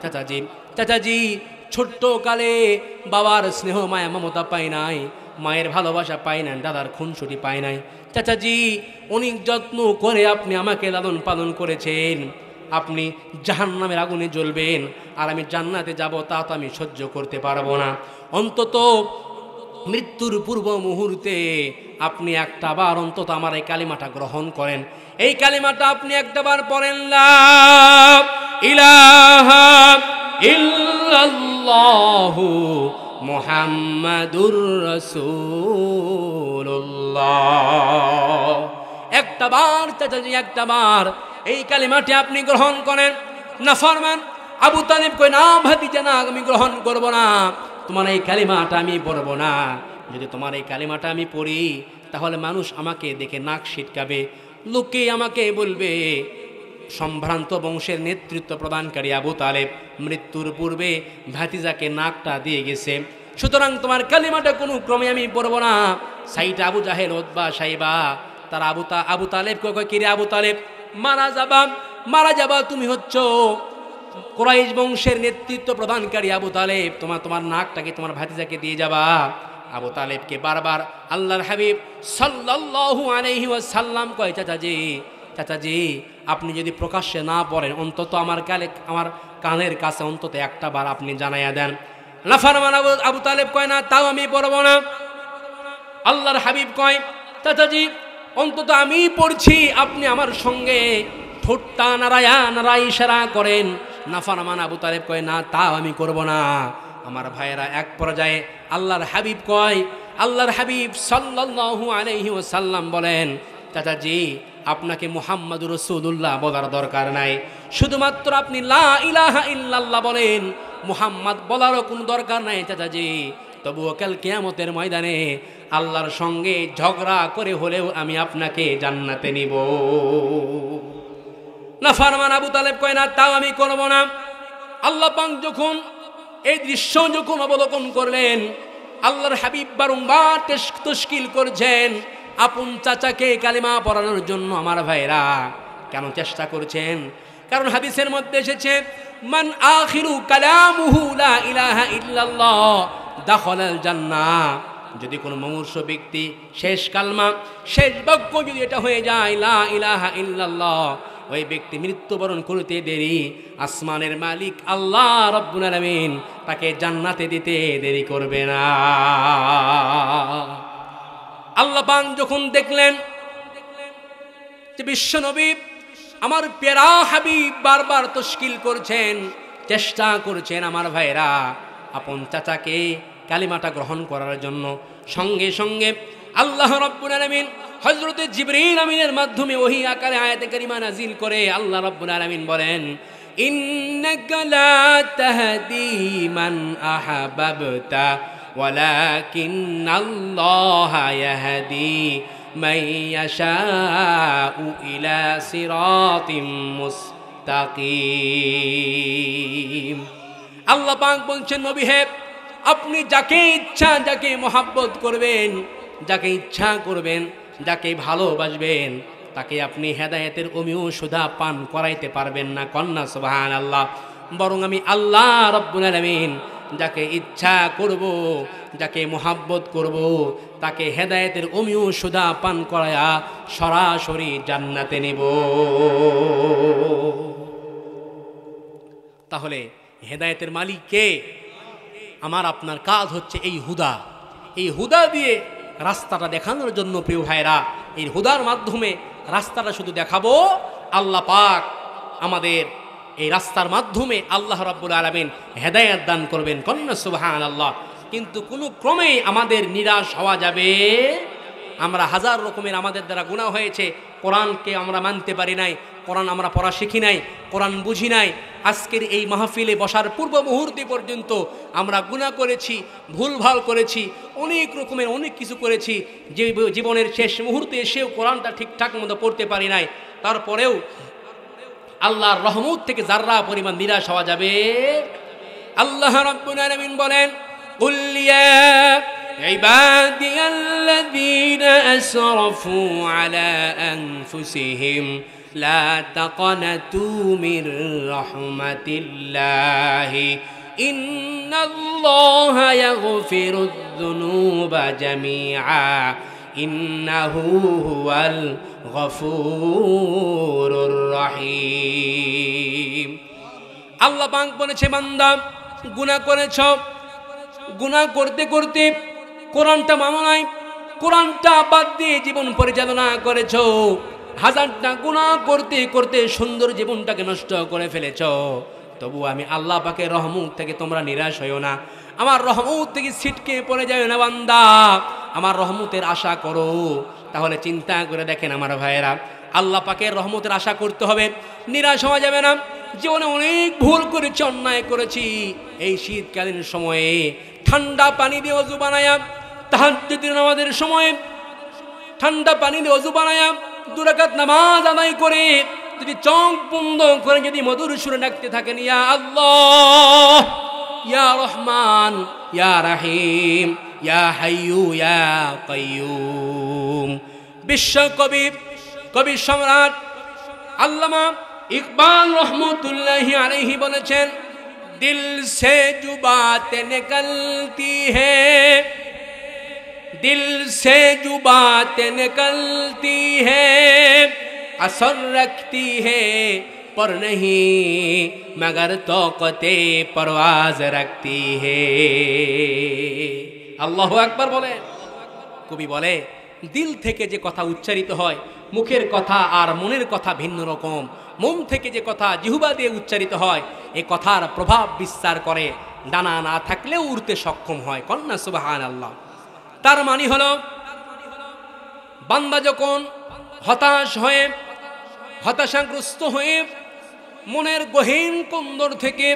চাচাজি ছোট্ট কালে বাবার স্নেহ মায়া মমতা পাই নাই, মায়ের ভালোবাসা পাই নাই, দাদার খুনসুটি পাই নাই, চাচাজি অনেক যত্ন করে আপনি আমাকে লালন পালন করেছেন, আপনি জাহান্নামের আগুনে জ্বলবেন আর আমি জান্নাতে যাব, তা তো আমি সহ্য করতে পারবো না। অন্তত মৃত্যুর পূর্ব মুহূর্তে আপনি একটাবার অন্তত আমার এই কালিমাটা গ্রহণ করেন। এই কালিমাটা আপনি একটাবার পড়েন, লা ইলাহা ইল্লাল্লাহু মুহাম্মাদুর রাসূলুল্লাহ। একটাবার চাচাজি, একটাবার এই কালিমাটি আপনি গ্রহণ করেন। নাফরমান আবু তালিব কই, না ভাতিজা না, আমি গ্রহণ করব না, তোমার এই কালিমাটা আমি পড়ব না। যদি তোমার এই কালিমাটা আমি পড়ি তাহলে মানুষ আমাকে দেখে নাক ছিটকাবে, লোকে আমাকে বলবে সম্ভ্রান্ত বংশের নেতৃত্ব প্রদানকারী আবু তালেব মৃত্যুর পূর্বে ভাতিজাকে নাকটা দিয়ে গেছে, সুতরাং তোমার কালিমাটা কোনো ক্রমে আমি পড়ব না। সাইটা আবু জাহেল, উতবা, সাইবা তারা আবু তালেব কয়, কিরে আবু তালেব, মারা যাবা, তুমি হচ্ছ কুরাইশ বংশের নেতৃত্ব প্রদানকারী আবু তালেব, তোমার নাকটাকে তোমার ভাতিজাকে দিয়ে যাবা। আবু তালেবকে বারবার আল্লাহর হাবিব সাল্লাল্লাহু আলাইহি ওয়াসাল্লাম কয়, চাচাজি আপনি যদি প্রকাশ্যে না পড়েন, অন্তত আমার কানের কাছে অন্তত একটা বার আপনি জানাইয়া দেন। নাফরমান আবু তালেব কয়, না তাও আমি পড়ব না। আল্লাহর হাবিব কয়, চাচাজি অন্তত আমি পড়ছি, আপনি আমার সঙ্গে ঠোঁটটা নারায় ইশারা করেন। নাফরমান আবু তালেব কয়, না তাও আমি করব না। আমার ভাইয়েরা এক পর্যায়ে আল্লাহর হাবিব কয়, আল্লাহর হাবিব সাল্লাল্লাহু আলাইহি ওয়াসাল্লাম বলেন, চাচাজি আপনাকে মুহাম্মাদুর রাসূলুল্লাহ বলার দরকার নাই, শুধুমাত্র আপনি লা ইলাহা ইল্লাল্লাহ বলেন, মুহাম্মদ বলারও কোনো দরকার নাই চাচাজি। তবুও কাল কিয়ামতের ময়দানে আল্লাহর সঙ্গে ঝগড়া করে হলেও আমি আপনাকে জান্নাতে নিব। নাফরমান আবু তালেব কয়, না তাও আমি করব না। আল্লাহ পাক যখন এই দৃশ্য যখন অবলোকন করলেন, আল্লাহর হাবিব বারংবার তশকিল করছেন আপন চাচাকে কালিমা পড়ানোর জন্য। আমার ভাইরা কেন চেষ্টা করছেন? কারণ হাদিসের মধ্যে এসেছে, মান আখিরু কালামুহু লা ইলাহা ইল্লাল্লাহ দাখালাল জান্নাহ। যদি কোনো মুমূর্ষু ব্যক্তি শেষ কালমা, শেষ বাক্য যদি এটা হয়ে যায় লা ইলাহা ইল্লাল্লাহ, ওই ব্যক্তি মৃত্যুবরণ করতে দেরি আসমানের মালিক আল্লাহ রাব্বুল আলামিন তাকে জান্নাতে দিতে দেরি করবে না। আল্লাহ পাক যখন দেখলেন যে বিশ্বনবী আমার প্যারা হাবিব বারবার তশকিল করছেন, চেষ্টা করছেন আমার ভাইরা আপন চাচাকে কালিমাটা গ্রহণ করার জন্য, সঙ্গে সঙ্গে আল্লাহ রাব্বুল আলামিন হযরত জিবরিল আমিনের মাধ্যমে ওহী আকারে আয়াতে কারিমা নাজিল করে আল্লাহ রাব্বুল আলামিন বলেন, ইন্নাকা লা তাহদি মান আহাবাবতা ওয়ালাকিন্নাল্লাহা ইয়াহদি মান ইয়াশাউ ইলা সিরাতিম মুস্তাকিম। আল্লাহ পাক বলছেন, নবী হে, আপনি যাকে ইচ্ছা যাকে মহাব্বত করবেন, যাকে ইচ্ছা করবেন, যাকে ভালোবাসবেন, তাকে আপনি হেদায়েতের অমিও সুধা পান করাইতে পারবেন না। কন্যা সুবহানাল্লাহ। বরং আমি আল্লাহ রাব্বুল আলামিন যাকে ইচ্ছা করব, যাকে মহাব্বত করব, তাকে হেদায়েতের অমিও সুধা পান করায়া সরাসরি জান্নাতে নেব। তাহলে হেদায়েতের মালিক কে? আমার আপনার কাজ হচ্ছে এই হুদা, এই হুদা দিয়ে রাস্তাটা দেখানোর জন্য প্রিয় ভাইরা, এই হুদার মাধ্যমে রাস্তাটা শুধু দেখাবো। আল্লাহ পাক আমাদের এই রাস্তার মাধ্যমে আল্লাহ রাব্বুল আলামিন হেদায়েত দান করবেন। কন্যা সুবহানাল্লাহ। কিন্তু কোনো ক্রমে আমাদের নিরাশ হওয়া যাবে। আমরা হাজার রকমের আমাদের দ্বারা গুনাহ হয়েছে, কোরআনকে আমরা মানতে পারি নাই, কোরআন আমরা পড়া শিখি নাই, কোরআন বুঝি নাই। আজকের এই মাহফিলে বসার পূর্ব মুহূর্তে পর্যন্ত আমরা গুনাহ করেছি, ভুলভাল করেছি, অনেক রকমের অনেক কিছু করেছি, যে জীবনের শেষ মুহূর্তে এসেও কোরআনটা ঠিকঠাক মতো পড়তে পারি নাই। তারপরেও আল্লাহর রহমত থেকে যাররা পরিমাণ নিরাশ হওয়া যাবে। আল্লাহ রাব্বুল আলামিন বলেন, কুল ইয়া ইবাদিয়াল্লাযীনা আসরাফু আলা আনফুসিহিম লা তাকনাতু মির রাহমাতিল্লাহি ইন্নাল্লাহা ইয়াগফিরুয যুনুবা জামিআ ইন্নাহু হুয়াল গফুরুর রহিম। আল্লাহ পাক বলেছে, বান্দা গুনাহ করেছ, গুনাহ করতে করতে কোরআনটা মানো নাই, কোরআনটা বাদ দিয়ে জীবন পরিচালনা করেছ, হাজারটা গুনাহ করতে করতে সুন্দর জীবনটাকে নষ্ট করে ফেলেছ। তবু আমি আল্লাহ পাকের রহমত থেকে তোমরা নিরাশ হইও না, আমার রহমত থেকে ছিটকে পড়ে যায় না বান্দা, আমার রহমতের আশা করো। তাহলে চিন্তা করে দেখেন আমার ভাইয়েরা, আল্লাহ পাকের রহমতের আশা করতে হবে, নিরাশ হওয়া যাবে না। জীবনে অনেক ভুল করেছি, অন্যায় করেছি। এই শীতকালীন সময়ে ঠান্ডা পানি দিয়ে অজু বানায়া, তাহাজ্জুদের নামাজের সময়ে ঠান্ডা পানি দিয়ে অজু বানায়া 2 রাকাত নামাজ আদায় করে যদি চোখ বন্ধ করে যদি মধুর সুরে ডাকতে থাকেন, ইয়া আল্লাহ, ইয়া রহমান, ইয়া রাহিম, ইয়া হাইয়ু ইয়া কাইয়ুম। বিশ্ব কবি সম্রাট আল্লামা ইকবাল রহমতুল্লাহি আলাইহি বলেছেন, দিল সে জো বাতেं निकलती है, दिल से जो बातें निकलती है असर रखती है पर नहीं मगर तौक़ते परवाज़ रखती है। আল্লাহু আকবার বলে। কবি বলে, দিল থেকে যে কথা উচ্চারিত হয়, মুখের কথা আর মনের কথা ভিন্ন রকম। মন থেকে যে কথা জিহ্বা দিয়ে উচ্চারিত হয়, এই কথার প্রভাব বিস্তার করে, ডানা না থাকলেও উড়তে সক্ষম হয়। কন্যা সুবহানাল্লাহ। তার মানে হলো, বান্দা যখন হতাশাগ্রস্ত হয়ে মনের গহীন কন্দর থেকে,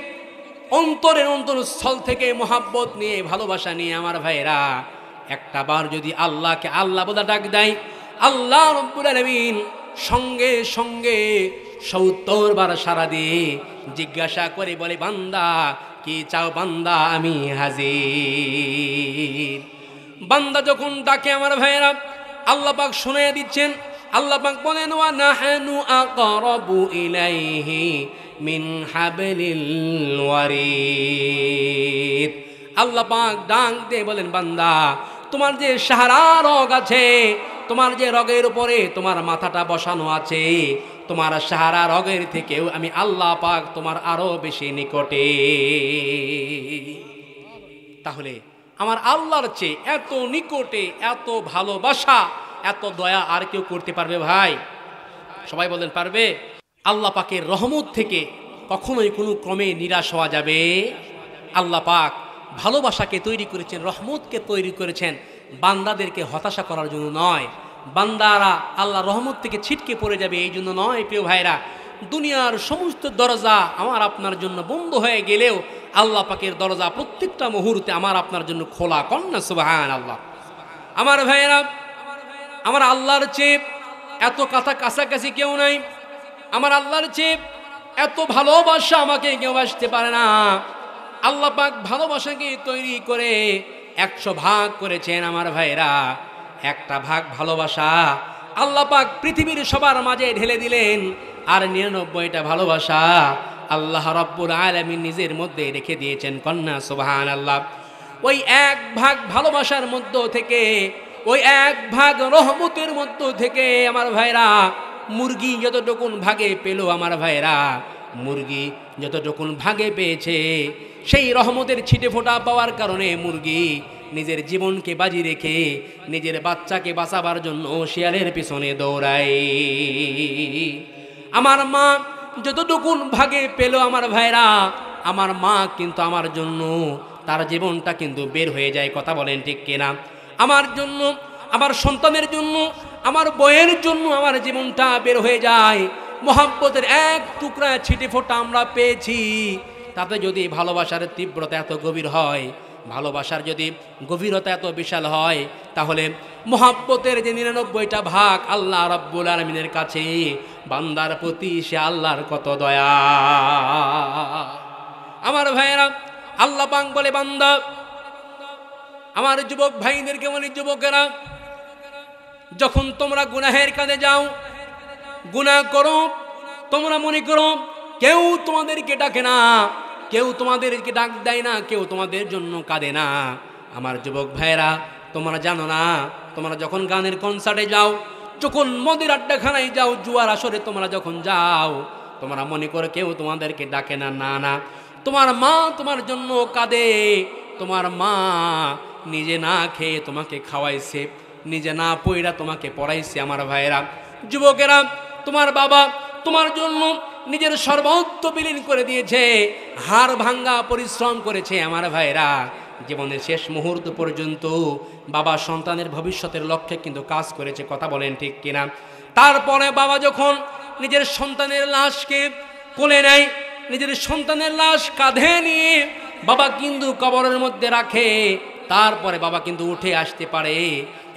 অন্তরের অন্তরস্থল থেকে মহাব্বত নিয়ে, ভালোবাসা নিয়ে আমার ভাইরা একটা বার যদি আল্লাহকে আল্লাহ বলে ডাক দেয়, আল্লাহ রাব্বুল আলামিন সঙ্গে সঙ্গে 70 বার সারা দিয়ে জিজ্ঞাসা করে বলে, বান্দা কি চাও বান্দা আমি হাজির। বান্দা যখন ডাকে আমার ভাইয়েরা, আল্লাহ পাক শুনিয়ে দিচ্ছেন। আল্লাহ পাক বলেন ওয়া নাহনু আকরাবু ইলাইহি মিন হাবলিল ওয়ারিদ। আল্লাহ পাক ডাক দিয়ে বলেন বান্দা, তোমার যে সাহারা রগ আছে, তোমার যে রগের উপরে তোমার মাথাটা বসানো আছে, তোমার সাহারা রগের থেকেও আমি আল্লাহ পাক তোমার আরো বেশি নিকটে। তাহলে আমার আল্লাহর চেয়ে এত নিকটে, এত ভালোবাসা, এত দয়া আর কেউ করতে পারবে ভাই? সবাই বলেন পারবে? আল্লাহ পাকের রহমত থেকে কখনোই কোনো ক্রমে নিরাশ হওয়া যাবে? আল্লাহ পাক ভালোবাসাকে তৈরি করেছেন, রহমতকে তৈরি করেছেন বান্দাদেরকে হতাশা করার জন্য নয়, বান্দারা আল্লাহ রহমত থেকে ছিটকে পড়ে যাবে এই জন্য নয়। প্রিয় ভাইরা, দুনিয়ার সমস্ত দরজা আমার আপনার জন্য বন্ধ হয়ে গেলেও আল্লাহ পাকের দরজা প্রত্যেকটা মুহূর্তে আমার আপনার জন্য খোলা। কন্যা সুবহানাল্লাহ। আমার ভাইয়েরা, আমার আল্লাহর চেয়ে এত কাছাকাছি কেউ নাই। আমার আল্লাহর চেয়ে এত ভালোবাসা আমাকে কেউ বাসতে পারে না। আল্লাহ পাক ভালোবাসাকে তৈরি করে 100 ভাগ করেছেন। আমার ভাইরা, একটা ভাগ ভালোবাসা আল্লাহ পাক পৃথিবীর সবার মাঝে ঢেলে দিলেন, আর 99টা ভালোবাসা আল্লাহ রাব্বুল আলামিন নিজের মধ্যে রেখে দিয়েছেন। কন্যা সুবহানাল্লাহ। ওই 1 ভাগ ভালোবাসার মধ্য থেকে, ওই 1 ভাগ রহমতের মধ্য থেকে আমার ভাইরা, মুরগি যতটুকুন ভাগে পেল, আমার ভাইরা মুরগি যতটুকুন ভাগে পেয়েছে, সেই রহমতের ছিটে ফোঁটা পাওয়ার কারণে মুরগি নিজের জীবনকে বাজি রেখে নিজের বাচ্চাকে বাঁচাবার জন্য শিয়ালের পিছনে দৌড়ায়। আমার মা যতটুকুন ভাগে পেল, আমার ভাইরা, আমার মা কিন্তু আমার জন্য তার জীবনটা কিন্তু বের হয়ে যায়। কথা বলেন ঠিক কিনা? আমার জন্য, আমার সন্তানের জন্য, আমার বইয়ের জন্য আমার জীবনটা বের হয়ে যায়। মোহাব্বতের 1 টুকরা ছিটে ফোঁটা আমরা পেয়েছি। তাতে যদি ভালোবাসার তীব্রতা এত গভীর হয়, ভালোবাসার যদি গভীরতা এত বিশাল হয়, তাহলে মোহাব্বতের যে 99টা ভাগ আল্লাহ রাব্বুল আলামিনের কাছে বান্দার প্রতি সে আল্লাহর কত দয়া। আমার ভাইয়েরা, আল্লাহ পাক বলে বান্দা, আমার যুবক ভাইদেরকে বলি, যুবকেরা, যখন তোমরা গুনাহের কাজে যাও, গুনাহ করো, তোমরা মনে করো কেউ তোমাদেরকে ডাকে না, কেউ তোমাদেরকে ডাক দেয় না, কেউ তোমাদের জন্য কাঁদে না। আমার যুবক ভাইয়েরা, তোমরা জানো না, তোমরা যখন গানের কনসার্টে যাও, যখন মদের আড্ডাখানায় যাও, জুয়ার আসরে তোমরা যখন যাও, তোমরা মনে করো কেউ তোমাদেরকে ডাকে না। না না, তোমার মা তোমার জন্য কাঁদে। তোমার মা নিজে না খেয়ে তোমাকে খাওয়াইছে, নিজে না পয়রা তোমাকে পড়াইছে। আমার ভাইয়েরা, যুবকেরা, তোমার বাবা তোমার জন্য নিজের সর্বত্র বিলীন করে দিয়েছে, হাড় ভাঙ্গা পরিশ্রম করেছে। আমার ভাইরা, জীবনের শেষ মুহূর্ত পর্যন্ত বাবা সন্তানের ভবিষ্যতের লক্ষ্যে কিন্তু কাজ করেছে। কথা বলেন ঠিক কিনা? তারপরে বাবা যখন নিজের সন্তানের লাশকে কোলে নেয়, নিজের সন্তানের লাশ কাঁধে নিয়ে বাবা কিন্তু কবরের মধ্যে রাখে, তারপরে বাবা কিন্তু উঠে আসতে পারে,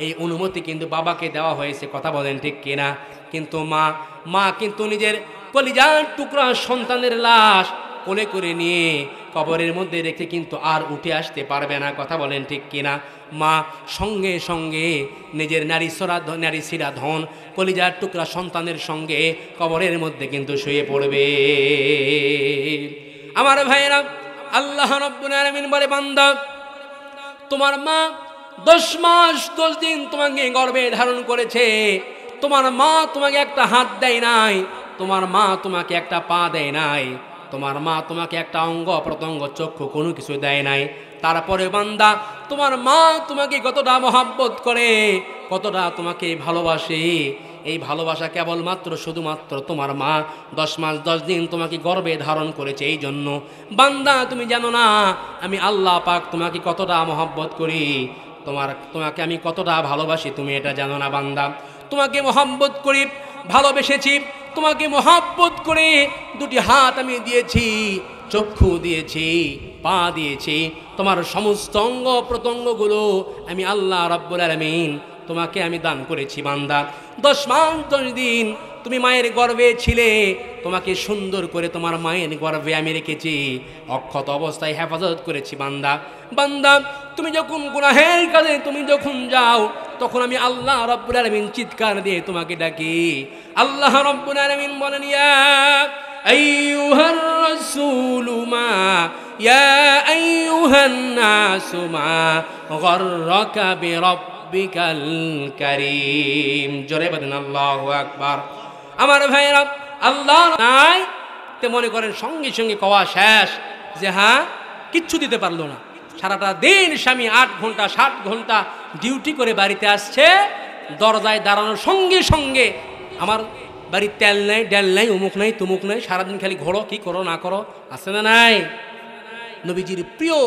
এই অনুমতি কিন্তু বাবাকে দেওয়া হয়েছে। কথা বলেন ঠিক কিনা? কিন্তু মা কিন্তু নিজের কলিজার টুকরা সন্তানের লাশ কোলে করে নিয়ে কবরের মধ্যে রেখে কিন্তু আর উঠে আসতে পারবে না। কথা বলেন ঠিক কিনা? মা সঙ্গে সঙ্গে নিজের নারী শিরা ধন কলিজার টুকরা সন্তানের সঙ্গে কবরের মধ্যে কিন্তু শুয়ে পড়বে। আমার ভাইয়েরা, আল্লাহ রাব্বুল আলামিন বলে, বান্দা, তোমার মা 10 মাস 10 দিন তোমাকে গর্ভে ধারণ করেছে। তোমার মা তোমাকে একটা হাত দেয় নাই, তোমার মা তোমাকে একটা পা দেয় নাই, তোমার মা তোমাকে একটা অঙ্গ প্রত্যঙ্গ চক্ষু কোনো কিছু দেয় নাই। তারপরে বান্দা, তোমার মা তোমাকে কতটা মহাব্বত করে, কতটা তোমাকে ভালোবাসে, এই ভালোবাসা কেবলমাত্র শুধুমাত্র তোমার মা 10 মাস 10 দিন তোমাকে গর্ভে ধারণ করেছে। এই জন্য বান্দা, তুমি জানো না আমি আল্লাহ পাক তোমাকে কতটা মহাব্বত করি, তোমাকে আমি কতটা ভালোবাসি, তুমি এটা জানো না বান্দা। তোমাকে মহাব্বত করি, ভালোবেসেছি, তোমাকে মহাব্বত করে 2টি হাত আমি দিয়েছি, চক্ষু দিয়েছি, পা দিয়েছি, তোমার সমস্ত অঙ্গ প্রত্যঙ্গগুলো আমি আল্লাহ রাব্বুল আলামিন তোমাকে আমি দান করেছি। বান্দা, 10 মাস 10 দিন তুমি মায়ের গর্ভে ছিলে, তোমাকে সুন্দর করে তোমার মায়ের গর্ভে আমি রেখেছি, অক্ষত অবস্থায় হেফাজত করেছি। বান্দা বান্দা তুমি যখন গুনাহের কাজে তুমি যখন যাও, তখন আমি আল্লাহ রাব্বুল আলামিন চিৎকার দিয়ে তোমাকে ডাকি। আল্লাহ রাব্বুল আলামিন বলেন, ইয়া আইয়ুহার রাসূলু মা, ইয়া আইয়ুহান নাসু মা গররাকা বিরাব্বিকাল কারীম। জোরে বলেন আল্লাহু আকবার। আমার ভাইরা, আল্লাহ নাই তে মনে করেন সঙ্গে সঙ্গে কওয়া শেষ যে হ্যাঁ কিচ্ছু দিতে পারলো না। সারাটা দিন স্বামী 8 ঘন্টা 7 ঘন্টা ডিউটি করে বাড়িতে আসছে, দরজায় দাঁড়ানোর সঙ্গে সঙ্গে আমার বাড়ির তেল নাই, ডাল নাই, অমুক নাই, তুমুক নাই, সারাদিন খালি ঘোরো, কি করো না করো, আছে না নাই? নবীজির প্রিয়,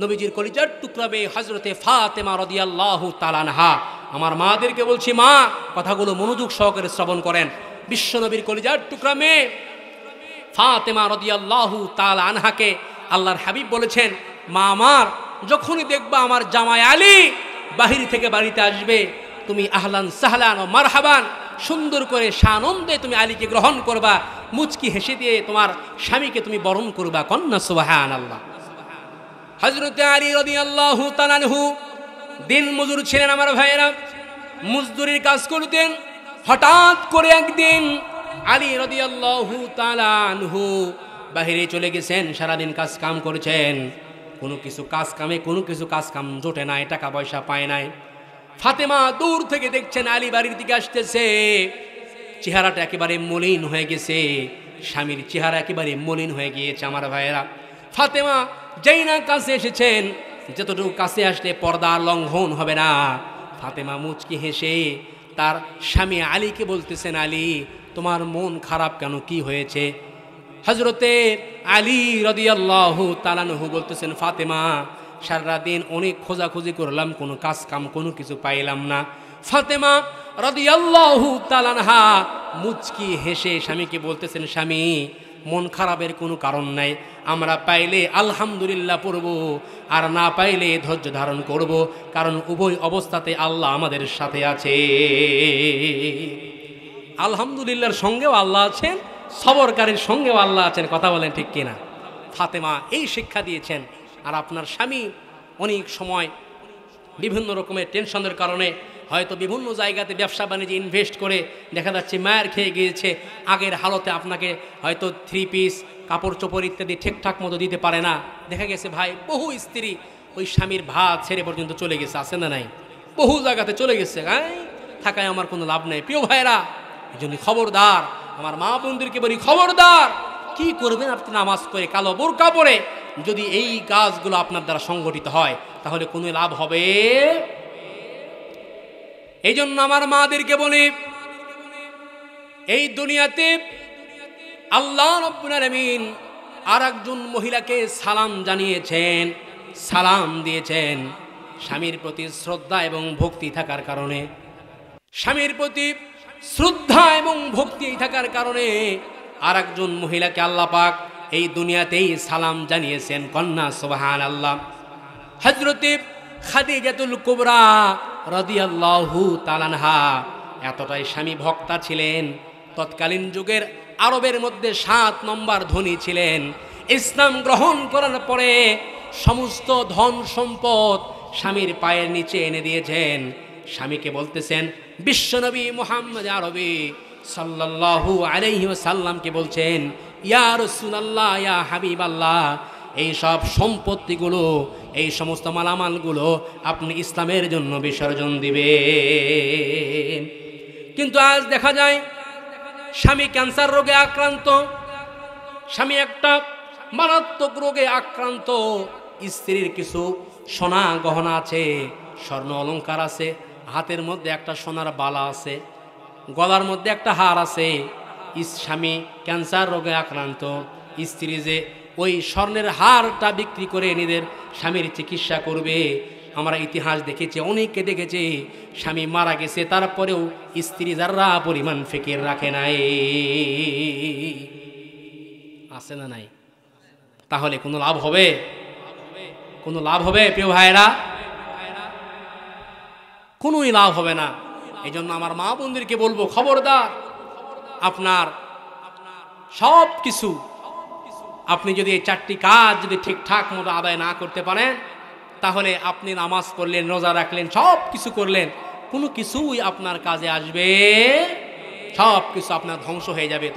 নবীজির কলিজার টুকরা মেয়ে হযরতে ফাতেমা রাদিয়াল্লাহু তাআলা আনহা, আমার মাদেরকে বলছি, মা কথাগুলো মনোযোগ সহকারে শ্রবণ করেন। বিশ্ব নবীর কলিজার টুকরা মেয়ে ফাতেমা রাদিয়াল্লাহু তাআলা আনহাকে আল্লাহর হাবিব বলেছেন, মা আমার যখনই দেখবা আমার জামাই আলী বাহির থেকে বাড়িতে আসবে, তুমি আহলান সাহলান ও মারহাবান সুন্দর করে সানন্দে তুমি আলীকে গ্রহণ করবা, মুচকি হেসে দিয়ে তোমার স্বামীকে তুমি বরণ করবা। কন্যা সুবহানাল্লাহ। হযরত আলী রাদিয়াল্লাহু তাআলা আনহু দিন মজুর ছিলেন আমার ভাইয়েরা, মজদুরির কাজ করতেন। হঠাৎ করে একদিন আলী রাদিয়াল্লাহু তাআলা আনহু বাহিরে চলে গেছেন, সারাদিন কাজ কাম করেছেন, কোনো কিছু কাজ কাম জোটে নাই, টাকা পয়সা পায় নাই। ফাতেমা দূর থেকে দেখছেন আলী বাড়ির দিকে আসতেছে, চেহারাটা একেবারে মলিন হয়ে গেছে, স্বামীর চেহারা একেবারে মলিন হয়ে গিয়েছে। আমার ভাইয়েরা, ফাতেমা যেই না কাছে এসেছেন, যতটুকু কাছে আসলে পর্দা লঙ্ঘন হবে না, ফাতেমা মুচকি হেসে তার স্বামী আলীকে বলতেছেন, আলী তোমার মন খারাপ কেন, কি হয়েছে? হযরতে আলী রাদিয়াল্লাহু তাআলা আনহু বলতেছেন, ফাতেমা সারা দিন অনেক খোঁজাখুঁজি করলাম, কোনো কাজ কাম কোনো কিছু পাইলাম না। ফাতেমা রাদিয়াল্লাহু তাআলা আনহা মুচকি হেসে স্বামীকে বলতেছেন, স্বামী মন খারাপের কোনো কারণ নাই, আমরা পাইলে আলহামদুলিল্লাহ পড়ব, আর না পাইলে ধৈর্য ধারণ করব, কারণ উভয় অবস্থাতে আল্লাহ আমাদের সাথে আছে। আলহামদুলিল্লাহর সঙ্গেও আল্লাহ আছেন, সবরকারীর সঙ্গেও আল্লাহ আছেন। কথা বলেন ঠিক কিনা? ফাতেমা এই শিক্ষা দিয়েছেন। আর আপনার স্বামী অনেক সময় বিভিন্ন রকমের টেনশনের কারণে হয়তো বিভিন্ন জায়গাতে ব্যবসা বাণিজ্যে ইনভেস্ট করে দেখা যাচ্ছে মায়ের খেয়ে গিয়েছে, আগের হালতে আপনাকে হয়তো 3 পিস কাপড় চোপড় ইত্যাদি ঠিকঠাক মতো দিতে পারে না। দেখা গেছে ভাই বহু স্ত্রী ওই স্বামীর ভাত ছেড়ে পর্যন্ত চলে গেছে, আছে না নাই? বহু জায়গাতে চলে গেছে, থাকায় আমার কোনো লাভ নেই। প্রিয় ভাইরা, এই জন্য খবরদার, আমার মা বোনদেরকে বলি খবরদার, কি করবেন আপনি নামাজ পড়ে কালো বোরকা পরে যদি এই কাজগুলো আপনার দ্বারা সংগঠিত হয় তাহলে কোনো লাভ হবে? এই জন্য আমার মাদেরকে বলি, এই দুনিয়াতে আল্লাহ রাব্বুল আলামিন আর একজন মহিলাকে সালাম জানিয়েছেন, সালাম দিয়েছেন স্বামীর প্রতি শ্রদ্ধা এবং ভক্তি থাকার কারণে। স্বামীর প্রতি শ্রদ্ধা এবং ভক্তি থাকার কারণে আর একজন মহিলাকে আল্লাহ পাক এই দুনিয়াতেই সালাম জানিয়েছেন। কন্যা সুবহানাল্লাহ। হযরতে খাদিজাতুল কুবরা রাদিয়াল্লাহু তাআলা আনহা এতটাই স্বামী ভক্তা ছিলেন, তৎকালীন যুগের আরবের মধ্যে 7 নম্বর ধনী ছিলেন। ইসলাম গ্রহণ করার পরে সমস্ত ধন সম্পদ স্বামীর পায়ের নিচে এনে দিয়েছেন। স্বামীকে বলতেছেন, বিশ্বনবী মুহাম্মদ আরবি সাল্লাল্লাহু আলাইহি ওয়াসাল্লামকে বলছেন, ইয়া রাসূলুল্লাহ, ইয়া হাবিবাল্লাহ, এই সব সম্পত্তিগুলো, এই সমস্ত মালামালগুলো আপনি ইসলামের জন্য বিসর্জন দিবেন। কিন্তু আজ দেখা যায় স্বামী ক্যান্সার রোগে আক্রান্ত, স্বামী একটা মারাত্মক রোগে আক্রান্ত, স্ত্রীর কিছু সোনা গহনা আছে, স্বর্ণ অলংকার আছে, হাতের মধ্যে একটা সোনার বালা আছে, গলার মধ্যে একটা হার আছে। স্বামী ক্যান্সার রোগে আক্রান্ত, স্ত্রী যে ওই স্বর্ণের হারটা বিক্রি করে নিজের স্বামীর চিকিৎসা করবে। আমরা ইতিহাস দেখেছি, অনেককে দেখেছি স্বামী মারা গেছে তারপরেও স্ত্রী যারা পরিমাণ ফিকির রাখে নাই। আছে না নাই? তাহলে কোনো লাভ হবে? কোনো লাভ হবে? প্রিয় ভাইরা, কোনোই লাভ হবে না। এই জন্য আমার মা বোনদেরকে বলবো, খবরদার আপনার সব কিছু, আপনি যদি এই 4টি কাজ যদি ঠিকঠাক মতো আদায় না করতে পারেন, তাহলে আপনি নামাজ পড়লেন, রোজা রাখলেন, সব কিছু করলেন, কোনো কিছুই আপনার কাজে আসবে, সব কিছু আপনার ধ্বংস হয়ে যাবে।